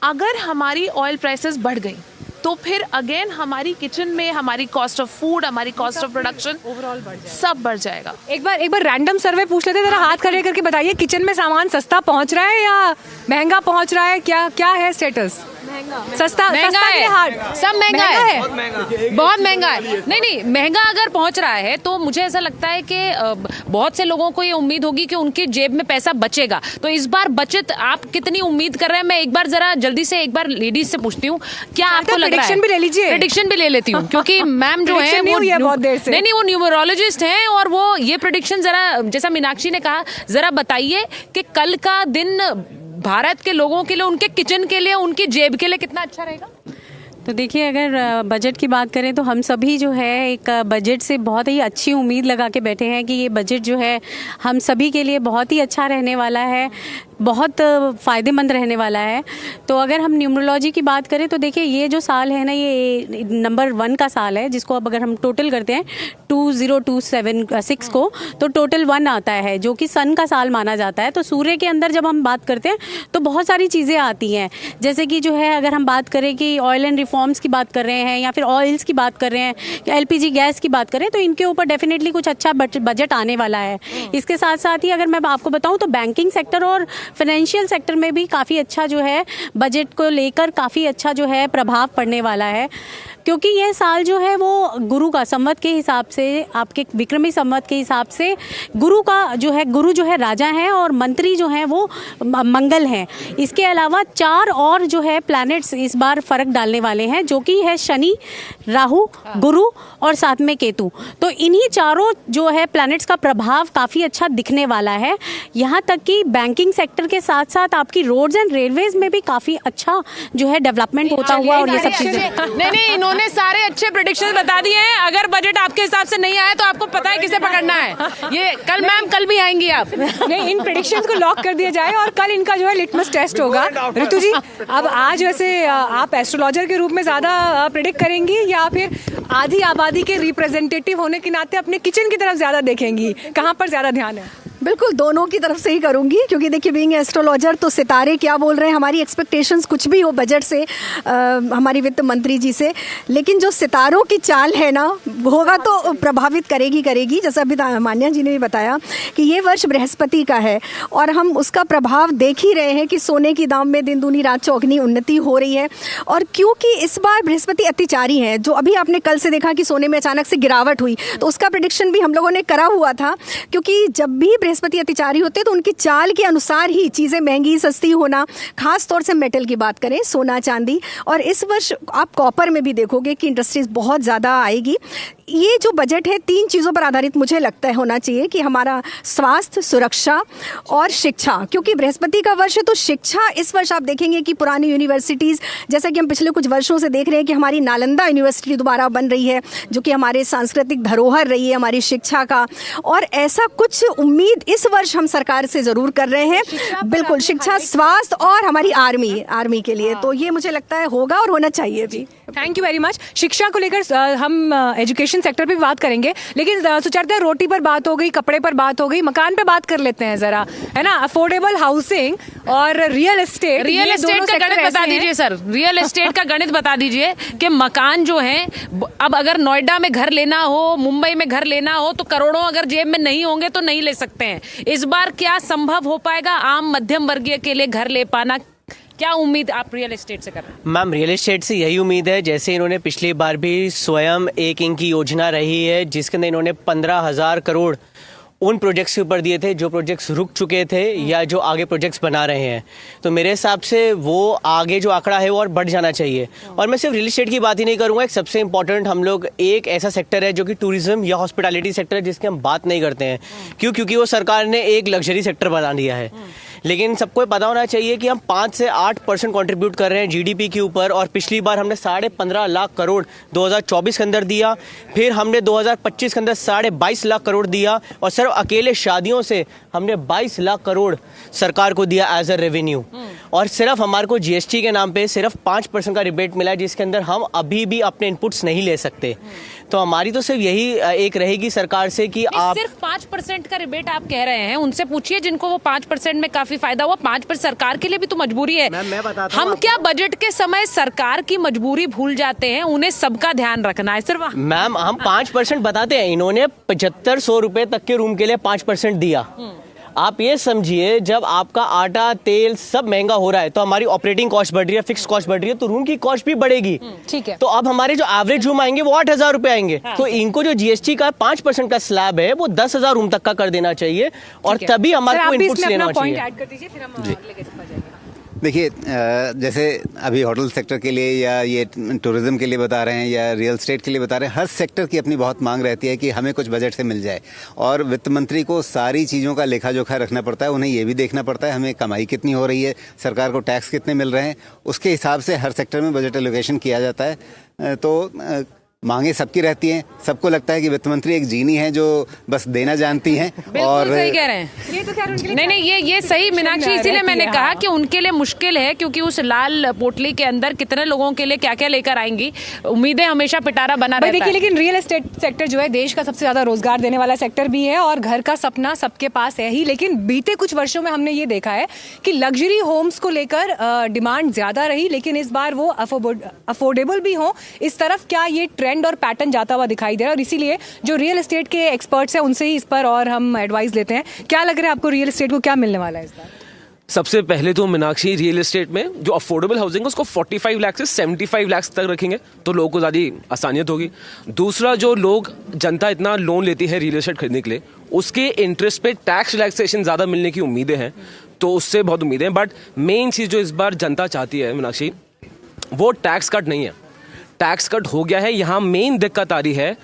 अगर हमारी ऑयल प्राइसेस बढ़ गई तो फिर अगेन हमारी किचन में हमारी कॉस्ट ऑफ फूड, हमारी कॉस्ट ऑफ प्रोडक्शन ओवरऑल सब बढ़ जाएगा। एक बार रैंडम सर्वे पूछ लेते हैं, जरा हाथ खड़े करके बताइए, किचन में सामान सस्ता पहुंच रहा है या महंगा पहुंच रहा है? क्या है स्टेटस? सस्ता है, सब महंगा है, बहुत महंगा है। नहीं, महंगा अगर पहुंच रहा है तो मुझे ऐसा लगता है कि बहुत से लोगों को ये उम्मीद होगी कि उनकी जेब में पैसा बचेगा। तो इस बार बचत आप कितनी उम्मीद कर रहे हैं? मैं एक बार जरा जल्दी से एक बार लेडीज से पूछती हूँ, क्या आपको लग रहा है? प्रेडिक्शन भी ले लीजिए। प्रेडिक्शन भी ले लेती हूँ, क्योंकि मैम जो है वो न्यूमरोलॉजिस्ट हैं, और वो ये प्रेडिक्शन जरा, जैसा मीनाक्षी ने कहा, जरा बताइए कि कल का दिन भारत के लोगों के लिए, उनके किचन के लिए, उनकी जेब के लिए कितना अच्छा रहेगा। तो देखिए, अगर बजट की बात करें तो हम सभी जो है एक बजट से बहुत ही अच्छी उम्मीद लगा के बैठे हैं कि ये बजट जो है हम सभी के लिए बहुत ही अच्छा रहने वाला है, बहुत फ़ायदेमंद रहने वाला है। तो अगर हम न्यूमरोलॉजी की बात करें तो देखिए, ये जो साल है ना, ये नंबर 1 का साल है, जिसको अब अगर हम टोटल करते हैं 2026 को, तो टोटल 1 आता है, जो कि सन का साल माना जाता है। तो सूर्य के अंदर जब हम बात करते हैं तो बहुत सारी चीज़ें आती हैं, जैसे कि जो है अगर हम बात करें कि ऑयल एंड रिफॉर्म्स की बात कर रहे हैं, या फिर ऑयल्स की बात कर रहे हैं, या एलपीजी गैस की बात करें, तो इनके ऊपर डेफिनेटली कुछ अच्छा बजट आने वाला है। इसके साथ साथ ही अगर मैं आपको बताऊँ तो बैंकिंग सेक्टर और फाइनेंशियल सेक्टर में भी काफ़ी अच्छा जो है बजट को लेकर काफ़ी अच्छा जो है प्रभाव पड़ने वाला है, क्योंकि यह साल जो है वो गुरु का संवत के हिसाब से, आपके विक्रमी संवत के हिसाब से गुरु जो है राजा हैं, और मंत्री जो हैं वो मंगल हैं। इसके अलावा 4 और जो है प्लैनेट्स इस बार फर्क डालने वाले हैं, जो कि है शनि, राहु, गुरु और साथ में केतु। तो इन्हीं चारों जो है प्लैनेट्स का प्रभाव काफ़ी अच्छा दिखने वाला है। यहाँ तक कि बैंकिंग सेक्टर के साथ साथ आपकी रोड्स एंड रेलवेज में भी काफ़ी अच्छा जो है डेवलमेंट होता हुआ और ये सब चीज़ें। नहीं, इन्होंने सारे अच्छे प्रेडिक्शन बता दिए हैं। अगर बजट आपके हिसाब से नहीं आया तो आपको पता है किसे पकड़ना है। ये कल मैम कल भी आएंगी आप। नहीं, इन प्रेडिक्शंस को लॉक कर दिया जाए और कल इनका जो है लिटमस टेस्ट होगा। ऋतु जी, अब आज वैसे आप एस्ट्रोलॉजर के रूप में ज़्यादा प्रेडिक्ट करेंगी या फिर आधी आबादी के रिप्रेजेंटेटिव होने के नाते अपने किचन की तरफ ज़्यादा देखेंगी? कहाँ पर ज़्यादा ध्यान है? बिल्कुल दोनों की तरफ से ही करूंगी, क्योंकि देखिए बीइंग एस्ट्रोलॉजर तो सितारे क्या बोल रहे हैं, हमारी एक्सपेक्टेशंस कुछ भी हो बजट से, हमारी वित्त मंत्री जी से, लेकिन जो सितारों की चाल है ना होगा तो प्रभावित करेगी। जैसा अभी मान्या जी ने भी बताया कि ये वर्ष बृहस्पति का है और हम उसका प्रभाव देख ही रहे हैं कि सोने की दाम में दिन दूनी रात चौगनी उन्नति हो रही है। और क्योंकि इस बार बृहस्पति अतिचारी है, जो अभी आपने कल से देखा कि सोने में अचानक से गिरावट हुई, तो उसका प्रेडिक्शन भी हम लोगों ने करा हुआ था, क्योंकि जब भी बृहस्पति अतिचारी होते हैं तो उनकी चाल के अनुसार ही चीज़ें महंगी सस्ती होना, खास तौर से मेटल की बात करें, सोना चांदी। और इस वर्ष आप कॉपर में भी देखोगे कि इंडस्ट्रीज बहुत ज़्यादा आएगी। ये जो बजट है 3 चीज़ों पर आधारित मुझे लगता है होना चाहिए कि हमारा स्वास्थ्य, सुरक्षा और शिक्षा, क्योंकि बृहस्पति का वर्ष है तो शिक्षा इस वर्ष आप देखेंगे कि पुरानी यूनिवर्सिटीज़, जैसा कि हम पिछले कुछ वर्षों से देख रहे हैं कि हमारी नालंदा यूनिवर्सिटी दोबारा बन रही है, जो कि हमारे सांस्कृतिक धरोहर रही है हमारी शिक्षा का, और ऐसा कुछ उम्मीद इस वर्ष हम सरकार से ज़रूर कर रहे हैं। बिल्कुल, शिक्षा, स्वास्थ्य और हमारी आर्मी के लिए, तो ये मुझे लगता है होगा और होना चाहिए भी। Thank you very much. शिक्षा को लेकर हम एजुकेशन सेक्टर पे भी बात करेंगे, लेकिन सुचरिता, रोटी पर बात हो गई, कपड़े पर बात हो गई, मकान पे बात कर लेते हैं जरा, है ना। अफोर्डेबल हाउसिंग और रियल एस्टेट का गणित बता दीजिए सर। रियल एस्टेट का गणित बता दीजिए कि मकान जो है, अब अगर नोएडा में घर लेना हो, मुंबई में घर लेना हो, तो करोड़ों अगर जेब में नहीं होंगे तो नहीं ले सकते हैं। इस बार क्या संभव हो पाएगा आम मध्यम वर्गीय के लिए घर ले पाना? क्या उम्मीद आप रियल एस्टेट से कर रहे हैं? मैम, रियल एस्टेट से यही उम्मीद है, जैसे इन्होंने पिछली बार भी स्वयं एक इंक की योजना रही है, जिसके अंदर इन्होंने 15,000 करोड़ उन प्रोजेक्ट्स के ऊपर दिए थे जो प्रोजेक्ट्स रुक चुके थे या जो आगे प्रोजेक्ट्स बना रहे हैं। तो मेरे हिसाब से वो आगे जो आंकड़ा है वो और बढ़ जाना चाहिए। और मैं सिर्फ रियल एस्टेट की बात ही नहीं करूँगा, एक सबसे इंपॉर्टेंट हम लोग एक ऐसा सेक्टर है जो कि टूरिज्म या हॉस्पिटैलिटी सेक्टर है, जिसकी हम बात नहीं करते हैं। क्योंकि वो सरकार ने एक लग्जरी सेक्टर बना दिया है, लेकिन सबको पता होना चाहिए कि हम 5 से 8% कंट्रीब्यूट कर रहे हैं जीडीपी के ऊपर। और पिछली बार हमने 15.5 लाख करोड़ 2024 के अंदर दिया, फिर हमने 2025 के अंदर 22.5 लाख करोड़ दिया, और सिर्फ अकेले शादियों से हमने 22 लाख करोड़ सरकार को दिया एज अ रेवेन्यू। और सिर्फ हमारे को जीएसटी के नाम पे सिर्फ 5% का रिबेट मिला है, जिसके अंदर हम अभी भी अपने इनपुट्स नहीं ले सकते। तो हमारी तो सिर्फ यही एक रहेगी सरकार से कि आप सिर्फ 5% का रिबेट आप कह रहे हैं, उनसे पूछिए जिनको वो 5% में काफी फायदा हुआ। 5% सरकार के लिए भी तो मजबूरी है। मैं बताता हूं हम क्या बजट के समय सरकार की मजबूरी भूल जाते हैं? उन्हें सबका ध्यान रखना है सिर्फ। मैम, हम 5% बताते हैं, इन्होंने 7500 रुपए तक के रूम के लिए 5% दिया। आप ये समझिए, जब आपका आटा तेल सब महंगा हो रहा है तो हमारी ऑपरेटिंग कॉस्ट बढ़ रही है, फिक्स कॉस्ट बढ़ रही है, तो रूम की कॉस्ट भी बढ़ेगी। ठीक है। तो अब हमारे जो एवरेज रूम आएंगे वो 8,000 रुपए आएंगे। तो इनको जो जीएसटी का 5% का स्लैब है वो 10,000 रूम तक का कर देना चाहिए, और तभी हमारे को इनपुट्स लेना चाहिए। देखिए, जैसे अभी होटल सेक्टर के लिए या ये टूरिज्म के लिए बता रहे हैं या रियल एस्टेट के लिए बता रहे हैं, हर सेक्टर की अपनी बहुत मांग रहती है कि हमें कुछ बजट से मिल जाए। और वित्त मंत्री को सारी चीज़ों का लेखा जोखा रखना पड़ता है। उन्हें ये भी देखना पड़ता है हमें कमाई कितनी हो रही है, सरकार को टैक्स कितने मिल रहे हैं, उसके हिसाब से हर सेक्टर में बजट एलोकेशन किया जाता है। तो मांगे सबकी रहती हैं। सबको लगता है कि वित्त मंत्री एक जीनी है जो बस देना जानती हैं। और सही कह रहे हैं। ये तो खैर उनके लिए नहीं, ये सही मीनाक्षी, इसीलिए मैंने कहा कि उनके लिए मुश्किल है, क्योंकि उस लाल पोटली के अंदर कितने लोगों के लिए क्या क्या लेकर आएंगी। उम्मीदें हमेशा पिटारा बना रहता है। देखिए, लेकिन रियल एस्टेट सेक्टर जो है देश का सबसे ज्यादा रोजगार देने वाला सेक्टर भी है, और घर का सपना सबके पास है ही। लेकिन बीते कुछ वर्षों में हमने ये देखा है कि लग्जरी होम्स को लेकर डिमांड ज्यादा रही, लेकिन इस बार वो अफोर्डेबल भी हो, इस तरफ क्या ये ट्रेंड और पैटर्न जाता हुआ दिखाई दे रहा है। और इसीलिए जो रियल एस्टेट के एक्सपर्ट्स हैं उनसे ही इस पर और हम एडवाइस लेते हैं। क्या लग रहा है आपको, रियल एस्टेट को क्या मिलने वाला है इस बार? सबसे पहले तो मीनाक्षी, रियल एस्टेट में जो अफोर्डेबल हाउसिंग है उसको 45 लाख से 75 लाख तक रखेंगे तो लोगों को ज़्यादा आसानियत होगी। दूसरा, जो लोग जनता इतना लोन लेती है रियल एस्टेट खरीदने के लिए, उसके इंटरेस्ट पे टैक्स रिलैक्सेशन ज़्यादा मिलने की उम्मीदें हैं, तो उससे बहुत उम्मीदें हैं। बट मेन चीज़ जो इस बार जनता चाहती है मीनाक्षी, वो टैक्स कट नहीं है। टैक्स कट हो गया है, यहाँ मेन दिक्कत आ रही है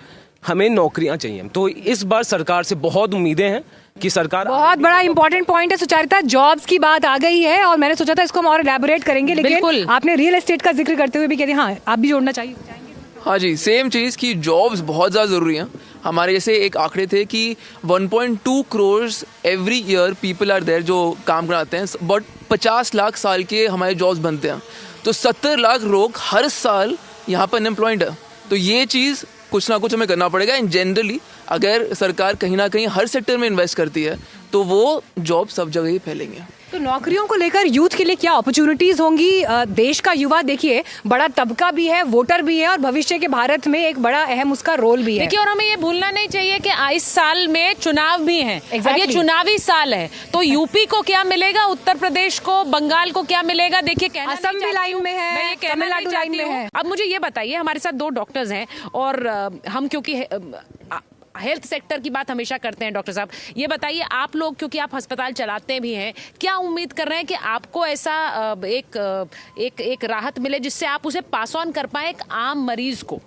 हमें नौकरियां चाहिए। तो इस बार सरकार से बहुत उम्मीदें हैं कि सरकार, बहुत बड़ा इंपॉर्टेंट पॉइंट है सुचारिता, जॉब्स की बात आ गई है और मैंने सोचा था इसको हम और एलैबोरेट करेंगे, लेकिन आपने रियल एस्टेट का जिक्र करते हुए भी कहते हाँ आप भी जोड़ना चाहिए। हाँ जी, सेम चीज़ कि जॉब्स बहुत ज़्यादा ज़रूरी हैं। हमारे जैसे एक आंकड़े थे कि 1.2 crore every year people are there जो काम कराते हैं, बट 50 लाख साल के हमारे जॉब्स बनते हैं, तो 70 लाख लोग हर साल यहाँ पर अनएम्प्लॉयड है। तो ये चीज़ कुछ ना कुछ हमें करना पड़ेगा। इन जनरली अगर सरकार कहीं ना कहीं हर सेक्टर में इन्वेस्ट करती है तो वो जॉब सब जगह ही फैलेंगे। तो नौकरियों को लेकर यूथ के लिए क्या अपॉर्चुनिटीज होंगी? देश का युवा देखिए बड़ा तबका भी है, वोटर भी है और भविष्य के भारत में एक बड़ा अहम उसका रोल भी है। देखिए, और हमें ये भूलना नहीं चाहिए कि इस साल में चुनाव भी हैं। अब ये चुनावी साल है, तो यूपी को क्या मिलेगा, उत्तर प्रदेश को, बंगाल को क्या मिलेगा? देखिए, असम भी लाइन में है, तमिलनाडु लाइन में है। अब मुझे ये बताइए, हमारे साथ 2 डॉक्टर्स हैं और हम क्योंकि हेल्थ सेक्टर की बात हमेशा करते हैं, डॉक्टर साहब ये बताइए, आप लोग क्योंकि आप अस्पताल चलाते भी हैं, क्या उम्मीद कर रहे हैं कि आपको ऐसा एक राहत मिले जिससे आप उसे पास ऑन कर पाए एक आम मरीज को?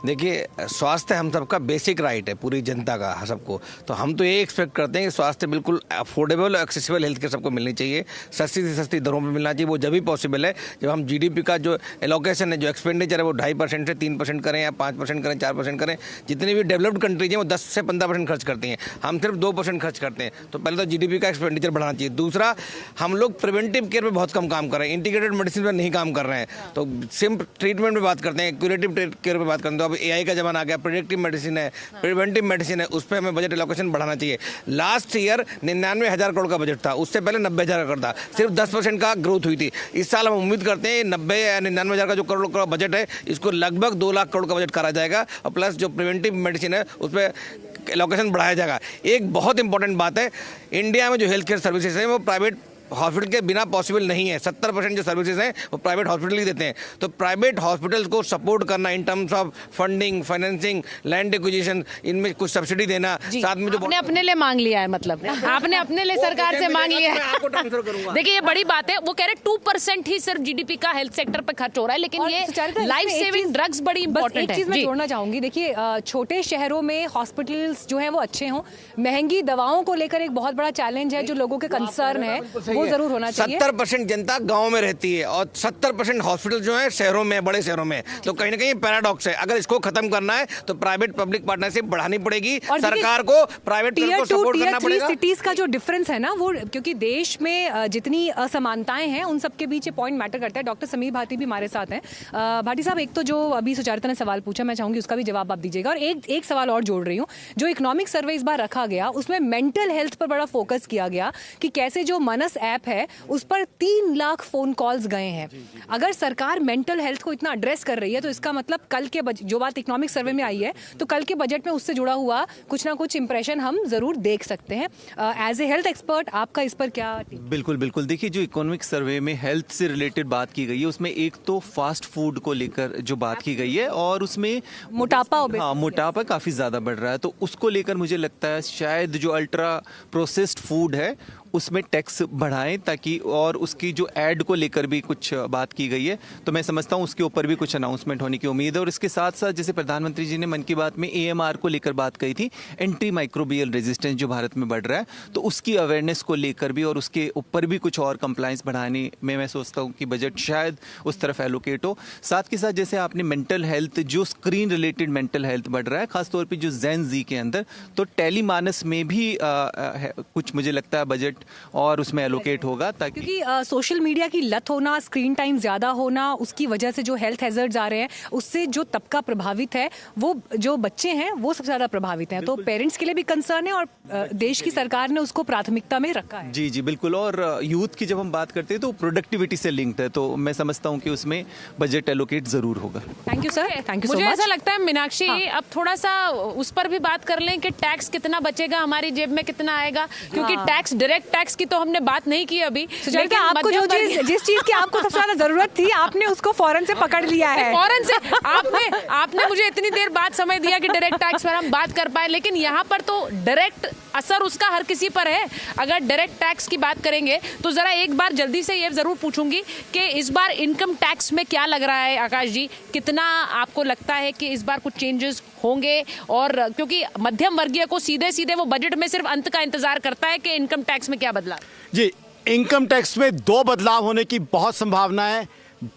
देखिए, स्वास्थ्य हम सबका बेसिक राइट है, पूरी जनता का, सबको। तो हम तो ये एक्सपेक्ट करते हैं कि स्वास्थ्य बिल्कुल अफोर्डेबल और एक्सेसिबल हेल्थ केयर सबको मिलनी चाहिए, सस्ती से सस्ती दरों में मिलना चाहिए। वो जब भी पॉसिबल है जब हम जीडीपी का जो एलोकेशन है, जो एक्सपेंडिचर है, वो 2.5% से 3% करें या 5% करें, 4% करें। जितनी भी डेवलप्ड कंट्रीज हैं वो 10 से 15% खर्च करती हैं, हम सिर्फ 2% खर्च करते हैं। तो पहले तो जीडीपी का एक्सपेंडिचर बढ़ाना चाहिए। दूसरा, हम लोग प्रिवेंटिव केयर पे बहुत कम काम कर रहे हैं, इंटीग्रेटेड मेडिसिन पर नहीं काम कर रहे हैं। तो सिर्फ ट्रीटमेंट पे बात करते हैं, क्यूरेटिव केयर पे बात करते हैं। तो अब एआई का जमाना आ गया, प्रिडिक्टिव मेडिसिन है, प्रिवेंटिव मेडिसिन है, उस पर हमें बजट एलोकेशन बढ़ाना चाहिए। लास्ट ईयर 99,000 करोड़ का बजट था, उससे पहले 90,000 करोड़ था, सिर्फ 10% का ग्रोथ हुई थी। इस साल हम उम्मीद करते हैं 90 या 99,000 का जो करोड़ का बजट है, इसको लगभग 2 लाख करोड़ का बजट करा जाएगा और प्लस जो प्रिवेंटिव मेडिसिन है उस पर एलोकेशन बढ़ाया जाएगा। एक बहुत इंपॉर्टेंट बात है, इंडिया में जो हेल्थ केयर सर्विसेज हैं वो प्राइवेट हॉस्पिटल के बिना पॉसिबल नहीं है। 70% जो सर्विसेज हैं वो प्राइवेट हॉस्पिटल ही देते हैं। तो प्राइवेट हॉस्पिटल्स को सपोर्ट करना in terms of funding, financing, land acquisition, इनमें कुछ सब्सिडी देना, साथ में जो आपने अपने लिए मांग लिया है, मतलब आपने अपने लिए सरकार से मांग लिया है। देखिए, ये बड़ी बात है। वो कह रहे 2% ही सिर्फ जीडीपी का हेल्थ सेक्टर पे खर्च हो रहा है, लेकिन ये लाइफ सेविंग ड्रग्स बड़ी इंपॉर्टेंट है। एक चीज मैं जोड़ना चाहूंगी, देखिए छोटे शहरों में हॉस्पिटल्स जो है वो अच्छे हों, महंगी दवाओं को लेकर एक बहुत बड़ा चैलेंज है जो लोगों के कंसर्न है, वो जरूर होना चाहिए। 70% जनता गांव में रहती है और 70% हॉस्पिटल जो है शहरों में, बड़े शहरों में। तो कहीं ना कहीं पैराडॉक्स है। अगर इसको खत्म करना है तो प्राइवेट पब्लिक पार्टनरशिप बढ़ानी पड़ेगी, सरकार को प्राइवेट को सपोर्ट करना पड़ेगा। सिटीज का जो डिफरेंस है ना, वो क्योंकि देश में जितनी असमानताएं हैं उन सबके बीच ये पॉइंट मैटर करता है। डॉक्टर समीर भाटी भी हमारे साथ हैं। भाटी साहब, एक तो जो अभी सुचारिता ने सवाल पूछा, मैं चाहूंगी उसका भी जवाब आप दीजिएगा। और एक सवाल और जोड़ रही हूँ, जो इकोनॉमिक सर्वे इस बार रखा गया उसमें मेंटल हेल्थ पर बड़ा फोकस किया गया कि कैसे जो मनस ऐप है उस पर 3 लाख फोन कॉल्स गए हैं। अगर सरकार मेंटल हेल्थ को इतना एड्रेस कर रही है तो इसका मतलब कल के जो बात इकोनॉमिक सर्वे में आई है, तो कल के बजट में उससे जुड़ा हुआ कुछ ना कुछ इंप्रेशन हम जरूर देख सकते हैं। एज ए हेल्थ एक्सपर्ट आपका इस पर क्या? बिल्कुल बिल्कुल, देखिए, जो इकोनॉमिक सर्वे में हेल्थ से रिलेटेड बात की गई है उसमें एक तो फास्ट फूड को लेकर जो बात की गई है और उसमें मोटापा काफ़ी ज़्यादा बढ़ रहा है। तो उसको लेकर मुझे लगता है शायद जो अल्ट्रा प्रोसेस्ड फूड है उसमें टैक्स बढ़ाएं, ताकि और उसकी जो ऐड को लेकर भी कुछ बात की गई है। तो मैं समझता हूं उसके ऊपर भी कुछ अनाउंसमेंट होने की उम्मीद है। और इसके साथ साथ जैसे प्रधानमंत्री जी ने मन की बात में AMR को लेकर बात कही थी, एंटी माइक्रोबियल रेजिस्टेंस जो भारत में बढ़ रहा है, तो उसकी अवेयरनेस को लेकर भी और उसके ऊपर भी कुछ और कंप्लायंस बढ़ाने में मैं सोचता हूँ कि बजट शायद उस तरफ एलोकेट हो। साथ के साथ जैसे आपने मेंटल हेल्थ, जो स्क्रीन रिलेटेड मेंटल हेल्थ बढ़ रहा है खासतौर पर जो जेन जी के अंदर, तो टेलीमानस में भी कुछ मुझे लगता है बजट और उसमें एलोकेट होगा, ताकि क्योंकि सोशल मीडिया की लत होना, स्क्रीन टाइम ज्यादा होना, उसकी वजह से जो हेल्थ हैजर्ड्स आ रहे हैं उससे जो तबका प्रभावित है, वो जो बच्चे हैं वो सबसे ज्यादा प्रभावित हैं। तो पेरेंट्स के लिए भी कंसर्न है और देश की सरकार ने उसको प्राथमिकता में रखा है। जी जी बिल्कुल। और यूथ की जब हम बात करते हैं तो प्रोडक्टिविटी से लिंक्ड है, तो मैं समझता हूँ कि उसमें बजट एलोकेट जरूर होगा। Thank you sir, thank you so much. मुझे ऐसा लगता है मीनाक्षी, अब थोड़ा सा उस पर भी बात कर लें कि टैक्स कितना बचेगा, हमारी जेब में कितना आएगा, क्योंकि टैक्स डायरेक्ट टैक्स की तो हमने बात नहीं की अभी, सुचरिता, आपको जो चीज, जिस चीज की आपको सबसे ज्यादा जरूरत थी, आपने उसको फौरन से पकड़ लिया है। फौरन से आपने मुझे इतनी देर बाद समय दिया कि डायरेक्ट टैक्स पर हम बात कर पाए, लेकिन यहाँ पर तो डायरेक्ट असर उसका हर किसी पर है। अगर डायरेक्ट टैक्स की बात करेंगे तो जरा एक बार जल्दी से ये जरूर पूछूंगी कि इस बार इनकम टैक्स में क्या लग रहा है आकाश जी, कितना आपको लगता है कि इस बार कुछ चेंजेस होंगे? और क्योंकि मध्यम वर्गीय को सीधे सीधे वो बजट में सिर्फ अंत का इंतजार करता है कि इनकम टैक्स में क्या बदलाव। जी, इनकम टैक्स में 2 बदलाव होने की बहुत संभावना है।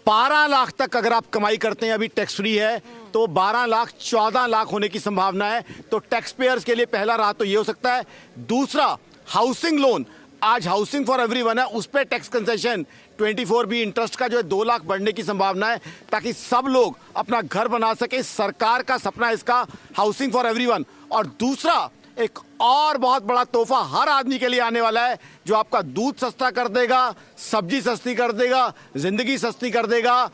12 लाख तक अगर आप कमाई करते हैं, अभी टैक्स फ्री है, तो 12 लाख 14 लाख होने की संभावना है। तो टैक्स पेयर्स के लिए पहला राह तो ये हो सकता है। दूसरा, हाउसिंग लोन, आज हाउसिंग फॉर एवरीवन है, उस पर टैक्स कंसेशन 24B इंटरेस्ट का जो है 2 लाख बढ़ने की संभावना है, ताकि सब लोग अपना घर बना सके। सरकार का सपना है इसका, हाउसिंग फॉर एवरीवन। और दूसरा, एक और बहुत बड़ा तोहफा हर आदमी के लिए आने वाला है, जो आपका दूध सस्ता कर देगा, सब्जी सस्ती कर देगा, जिंदगी सस्ती कर देगा।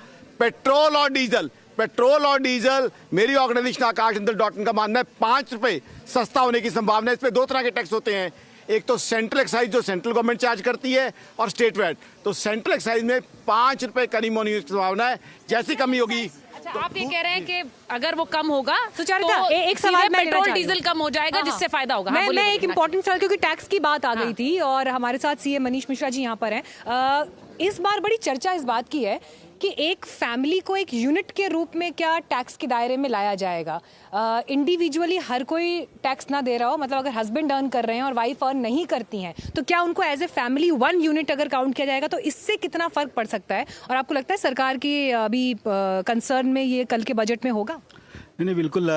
पेट्रोल और डीजल, मेरी ऑर्गेनाइजेशन akashjindal.in का मानना है 5 रुपए सस्ता होने की संभावना है। इस पे 2 तरह के टैक्स होते हैं, एक तो सेंट्रल एक्साइज जो सेंट्रल गवर्नमेंट चार्ज करती है, और स्टेट वैट। तो सेंट्रल एक्साइज में 5 रुपए करीब होने की संभावना है। जैसी कमी होगी, अच्छा, आप ये कह रहे हैं कि अगर वो कम होगा सुचरिता, तो एक सवाल मैं पेट्रोल डीजल कम हो जाएगा, जिससे फायदा होगा। मैं एक इंपॉर्टेंट सवाल, क्योंकि टैक्स की बात आ गई थी और हमारे साथ सीए मनीष मिश्रा जी यहाँ पर हैं। इस बार बड़ी चर्चा इस बात की है कि एक फैमिली को एक यूनिट के रूप में क्या टैक्स के दायरे में लाया जाएगा। इंडिविजुअली हर कोई टैक्स ना दे रहा हो, मतलब अगर हस्बैंड अर्न कर रहे हैं और वाइफ अर्न नहीं करती हैं, तो क्या उनको एज ए फैमिली 1 यूनिट अगर काउंट किया जाएगा तो इससे कितना फर्क पड़ सकता है? और आपको लगता है सरकार की अभी कंसर्न में ये कल के बजट में होगा? नहीं, बिल्कुल।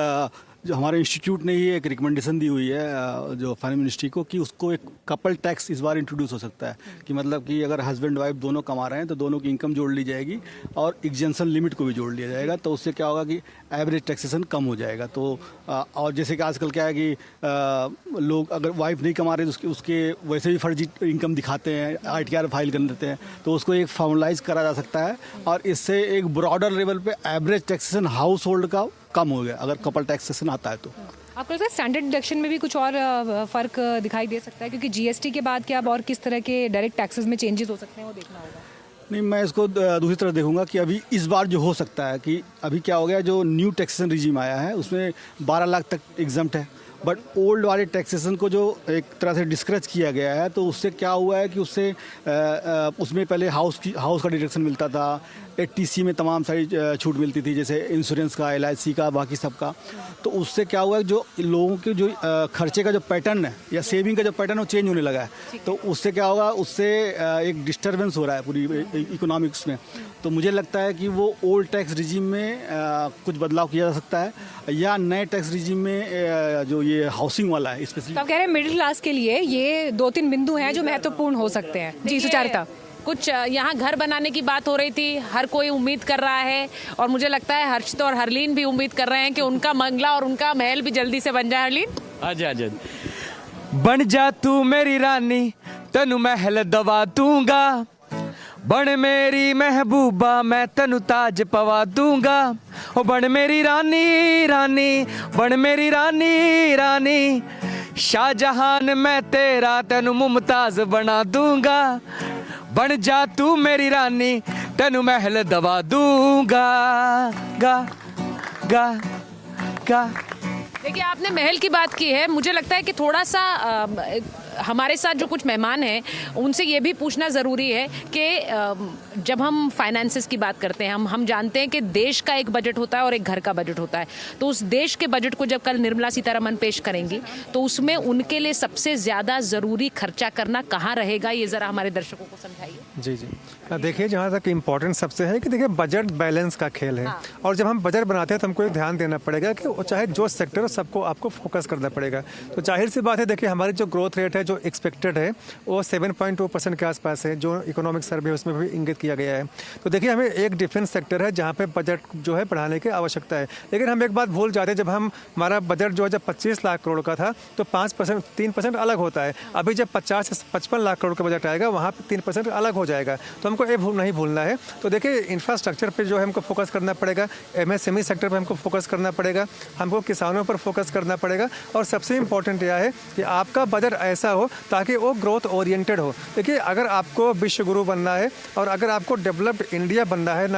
जो हमारे इंस्टीट्यूट ने ही एक रिकमेंडेशन दी हुई है जो फाइनेंस मिनिस्ट्री को, कि उसको एक कपल टैक्स इस बार इंट्रोड्यूस हो सकता है, कि मतलब कि अगर हस्बैंड वाइफ दोनों कमा रहे हैं तो दोनों की इनकम जोड़ ली जाएगी और एग्जेंशन लिमिट को भी जोड़ लिया जाएगा। तो उससे क्या होगा कि एवरेज टैक्सेशन कम हो जाएगा। तो और जैसे कि आजकल क्या है कि लोग अगर वाइफ नहीं कमा रहे तो उसके वैसे भी फर्जी इनकम दिखाते हैं, ITR फाइल कर देते हैं, तो उसको एक फॉर्मलाइज करा जा सकता है और इससे एक ब्रॉडर लेवल पे एवरेज टैक्सेशन हाउस होल्ड का कम हो गया अगर कपल टैक्सेशन आता है तो। आपको लगता है स्टैंडर्ड डिडक्शन में भी कुछ और फर्क दिखाई दे सकता है? क्योंकि GST के बाद क्या अब और किस तरह के डायरेक्ट टैक्सेस में चेंजेस हो सकते हैं, वो देखना होगा। नहीं, मैं इसको दूसरी तरफ देखूंगा कि अभी इस बार जो हो सकता है कि अभी क्या हो गया, जो न्यू टैक्सेशन रिजीम आया है उसमें 12 लाख तक एग्जम्प्ट है, बट ओल्ड वाले टैक्सेशन को जो एक तरह से डिस्करेज किया गया है, तो उससे क्या हुआ है कि उससे उसमें पहले हाउस का डिडक्शन मिलता था, 80C में तमाम सारी छूट मिलती थी, जैसे इंश्योरेंस का, LIC का, बाकी सब का। तो उससे क्या हुआ है, जो लोगों के जो खर्चे का जो पैटर्न है या सेविंग का जो पैटर्न है वो चेंज होने लगा है। तो उससे क्या होगा, उससे एक डिस्टर्बेंस हो रहा है पूरी इकोनॉमिक्स में। तो मुझे लगता है कि वो ओल्ड टैक्स रिजीम में कुछ बदलाव किया जा सकता है, या नए टैक्स रिजीम में जो ये हाउसिंग वाला है स्पेशली। तो आप कह रहे हैं मिडिल क्लास के लिए ये 2-3 बिंदु हैं जो महत्वपूर्ण हो सकते हैं। जी सुचारिता, कुछ यहाँ घर बनाने की बात हो रही थी, हर कोई उम्मीद कर रहा है, और मुझे लगता है हर्षित और हरलीन भी उम्मीद कर रहे हैं कि उनका बंगला और उनका महल भी जल्दी से बन जाए। हरलीन, आजा आजा, बन जा तू मेरी रानी, तनु महल दवा दूंगा, बन मेरी महबूबा, मैं तनु ताज पवा दूंगा। ओ बन मेरी रानी रानी, बन मेरी रानी रानी, शाहजहान मैं तेरा, तनु मुमताज बना दूंगा। बन जा तू मेरी रानी, तनु महल दवा दूंगा। गा गा गा। देखिए, आपने महल की बात की है, मुझे लगता है कि थोड़ा सा हमारे साथ जो कुछ मेहमान हैं उनसे ये भी पूछना ज़रूरी है कि जब हम फाइनेंसेस की बात करते हैं, हम जानते हैं कि देश का एक बजट होता है और एक घर का बजट होता है। तो उस देश के बजट को जब कल निर्मला सीतारमण पेश करेंगी तो उसमें उनके लिए सबसे ज़्यादा ज़रूरी खर्चा करना कहाँ रहेगा, ये ज़रा हमारे दर्शकों को समझाइए। जी जी, देखिए, जहाँ तक इम्पोर्टेंट सबसे है कि देखिए बजट बैलेंस का खेल है। हाँ। और जब हम बजट बनाते हैं तो हमको ध्यान देना पड़ेगा कि वो चाहे जो सेक्टर हो सबको आपको फोकस करना पड़ेगा। तो जाहिर सी बात है, देखिए हमारी जो ग्रोथ रेट है जो एक्सपेक्टेड है वो 7.2% के आसपास है, जो इकोनॉमिक सर्वे उसमें भी इंगित किया गया है। तो देखिए, हमें एक डिफेंस सेक्टर है जहाँ पे बजट जो है बढ़ाने की आवश्यकता है। लेकिन हम एक बात भूल जाते हैं, जब हमारा बजट जो है जब 25 लाख करोड़ का था तो 5% 3% अलग होता है। अभी जब 50 से 55 लाख करोड़ का बजट आएगा वहाँ पर 3% अलग हो जाएगा। तो हमको ये नहीं भूलना है। तो देखिए, इंफ्रास्ट्रक्चर पर जो है हमको फोकस करना पड़ेगा, MSME सेक्टर पर हमको फोकस करना पड़ेगा, हमको किसानों पर फोकस करना पड़ेगा, और सबसे इम्पोर्टेंट यह है कि आपका बजट ऐसा हो ताकि वो ग्रोथ ओरिएंटेड हो। देखिए, अगर आपको विश्व गुरु बनना है और अगर आपको डेवलप्ड इंडिया बनना है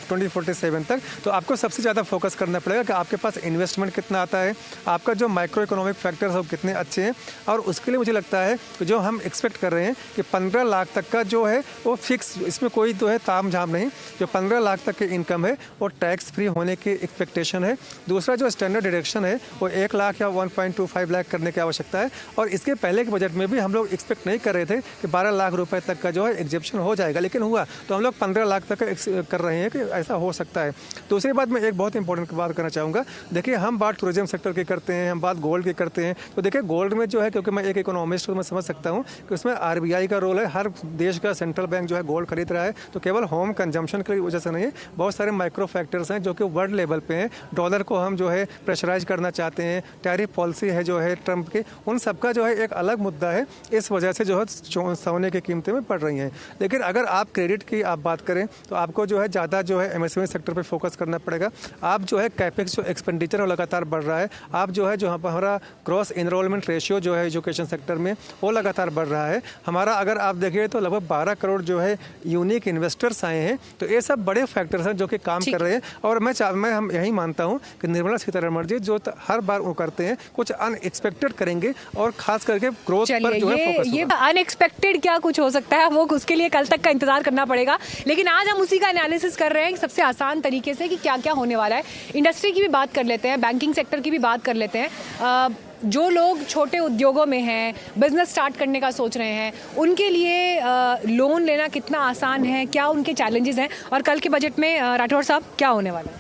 2047 तक, तो आपको सबसे ज़्यादा फोकस करना पड़ेगा कि आपके पास इन्वेस्टमेंट कितना आता है, आपका जो माइक्रो इकोनॉमिक फैक्टर्स वो कितने अच्छे हैं। और उसके लिए मुझे लगता है कि जो हम एक्सपेक्ट कर रहे हैं कि 15 लाख तक का जो है वो फिक्स, इसमें कोई तो है ताम झाम नहीं, जो 15 लाख तक की इनकम है वो टैक्स फ्री होने की एक्सपेक्टेशन है। दूसरा जो स्टैंडर्ड डिडक्शन है वो 1 लाख या 1.25 लाख करने की आवश्यकता है। और इसके पहले के बजट में भी हम लोग एक्सपेक्ट नहीं कर रहे थे कि 12 लाख रुपए तक का जो है एग्जेप्शन हो जाएगा, लेकिन हुआ। तो हम लोग 15 लाख तक कर रहे हैं कि ऐसा हो सकता है। दूसरी बात, मैं एक बहुत इंपॉर्टेंट बात करना चाहूँगा। देखिए, हम बात टूरिज्म सेक्टर की करते हैं, हम बात गोल्ड की करते हैं। तो देखिए, गोल्ड में जो है, क्योंकि मैं एक इकोनॉमिस्ट हूँ, मैं समझ सकता हूँ कि उसमें RBI का रोल है। हर देश का सेंट्रल बैंक जो है गोल्ड खरीद रहा है, तो केवल होम कंजम्पशन की वजह से नहीं है, बहुत सारे माइक्रो फैक्टर्स हैं जो कि वर्ल्ड लेवल पे हैं। डॉलर को हम जो है प्रेशराइज करना चाहते हैं, टैरिफ पॉलिसी है जो है ट्रंप की, उन सबका जो है एक अलग मुद्दा है। इस वजह से जो है सोने की कीमतें में बढ़ रही हैं। लेकिन अगर आप क्रेडिट की आप बात करें तो आपको जो है ज़्यादा जो है MSME सेक्टर पर फोकस करना पड़ेगा। आप जो है कैपेक्स जो एक्सपेंडिचर लगातार बढ़ रहा है, आप जो है जो हमारा क्रॉस इनरोलमेंट रेशियो जो है एजुकेशन सेक्टर में वो लगातार बढ़ रहा है हमारा। अगर आप देखिए तो लगभग 12 करोड़ जो है यूनिक इन्वेस्टर्स आए हैं। तो ये सब बड़े फैक्टर्स हैं जो कि काम कर रहे हैं। और मैं हम यही मानता हूँ कि निर्मला सीतारमण जी जो हर बार वो करते हैं, कुछ अनएक्सपेक्टेड करेंगे और खास करके ग्रोथ पर जो है फोकस ये अनएक्सपेक्टेड क्या कुछ हो सकता है, वो उसके लिए कल तक का इंतजार करना पड़ेगा। लेकिन आज हम उसी का एनालिसिस कर रहे हैं सबसे आसान तरीके से कि क्या क्या होने वाला है। इंडस्ट्री की भी बात कर लेते हैं, बैंकिंग सेक्टर की भी बात कर लेते हैं। जो लोग छोटे उद्योगों में हैं, बिजनेस स्टार्ट करने का सोच रहे हैं, उनके लिए लोन लेना कितना आसान है, क्या उनके चैलेंजेस हैं, और कल के बजट में राठौर साहब क्या होने वाला है?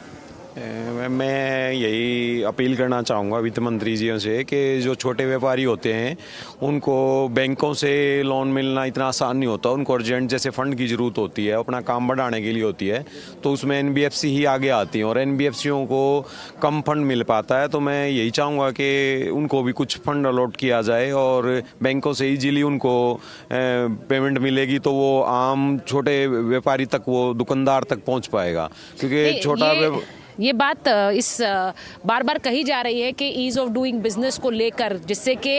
मैं यही अपील करना चाहूँगा वित्त मंत्री जी से कि जो छोटे व्यापारी होते हैं उनको बैंकों से लोन मिलना इतना आसान नहीं होता। उनको अर्जेंट जैसे फ़ंड की ज़रूरत होती है, अपना काम बढ़ाने के लिए होती है, तो उसमें NBFC ही आगे आती हैं और NBFCों को कम फंड मिल पाता है। तो मैं यही चाहूँगा कि उनको भी कुछ फंड अलॉट किया जाए और बैंकों से ईजीली उनको पेमेंट मिलेगी, तो वो आम छोटे व्यापारी तक, वो दुकानदार तक पहुँच पाएगा। क्योंकि छोटा ये बात इस बार बार कही जा रही है कि ईज ऑफ डूइंग बिजनेस को लेकर, जिससे कि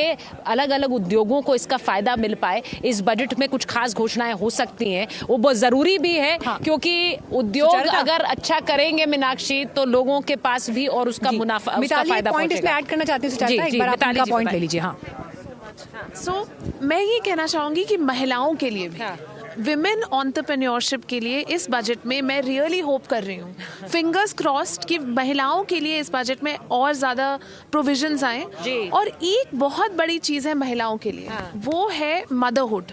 अलग अलग उद्योगों को इसका फायदा मिल पाए, इस बजट में कुछ खास घोषणाएं हो सकती हैं। वो बहुत जरूरी भी है। हाँ। क्योंकि उद्योग अगर अच्छा करेंगे मीनाक्षी, तो लोगों के पास भी और उसका मुनाफा, उसका फायदा पॉइंट इसमें ऐड करना चाहती हूँ, एक बार आप उनका पॉइंट ले लीजिए। हाँ, मैं ये कहना चाहूँगी कि महिलाओं के लिए भी, विमेन एंटरप्रेन्योरशिप के लिए इस बजट में मैं रियली होप कर रही हूँ, फिंगर्स क्रॉस्ड, कि महिलाओं के लिए इस बजट में और ज़्यादा प्रोविजंस आए। और एक बहुत बड़ी चीज़ है महिलाओं के लिए, वो है मदरहुड।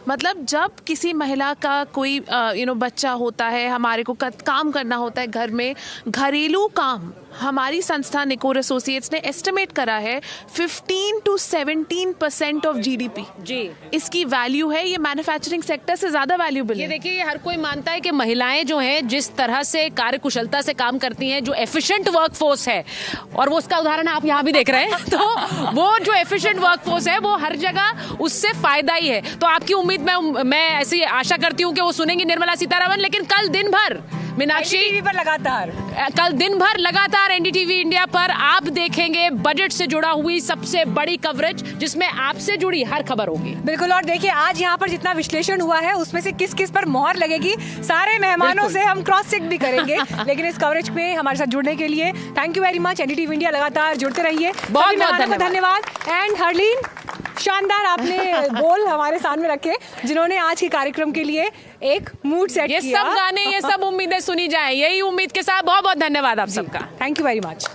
मतलब जब किसी महिला का कोई बच्चा होता है, हमारे को काम करना होता है घर में, घरेलू काम, हमारी संस्था निकोर एसोसिएट्स ने एस्टिमेट करा है 15 to 17% ऑफ GDP जी इसकी वैल्यू है। ये मैन्युफैक्चरिंग सेक्टर से ज्यादा वैल्यूबल है। ये देखिए, ये हर कोई मानता है कि महिलाएं जो हैं जिस तरह से कार्यकुशलता से काम करती हैं, जो एफिशिएंट वर्कफोर्स है, और वो उसका उदाहरण आप यहाँ भी देख रहे हैं, तो वो जो एफिशिएंट वर्कफोर्स है वो हर जगह उससे फायदा ही है। तो आपकी उम्मीद मैं ऐसी आशा करती हूँ कि वो सुनेंगी निर्मला सीतारमण। लेकिन कल दिन भर मीनाक्षी पर लगातार, कल दिन भर लगातार NDTV इंडिया पर आप देखेंगे बजट से जुड़ा हुई सबसे बड़ी कवरेज, जिसमें आपसे जुड़ी हर खबर होगी। बिल्कुल। और देखिए, आज यहाँ पर जितना विश्लेषण हुआ है उसमें से किस किस पर मोहर लगेगी, सारे मेहमानों से हम क्रॉस चेक भी करेंगे। लेकिन इस कवरेज में हमारे साथ जुड़ने के लिए thank you very much. NDTV India लगातार जुड़ते रहिए। बहुत बहुत धन्यवाद। एंड हरलीन, शानदार आपने बोल हमारे सामने रखे, जिन्होंने आज के कार्यक्रम के लिए एक मूड सेट किया। ये सब गाने, ये सब उम्मीदें सुनी जाए, यही उम्मीद के साथ बहुत बहुत धन्यवाद आप सबका। Thank you very much.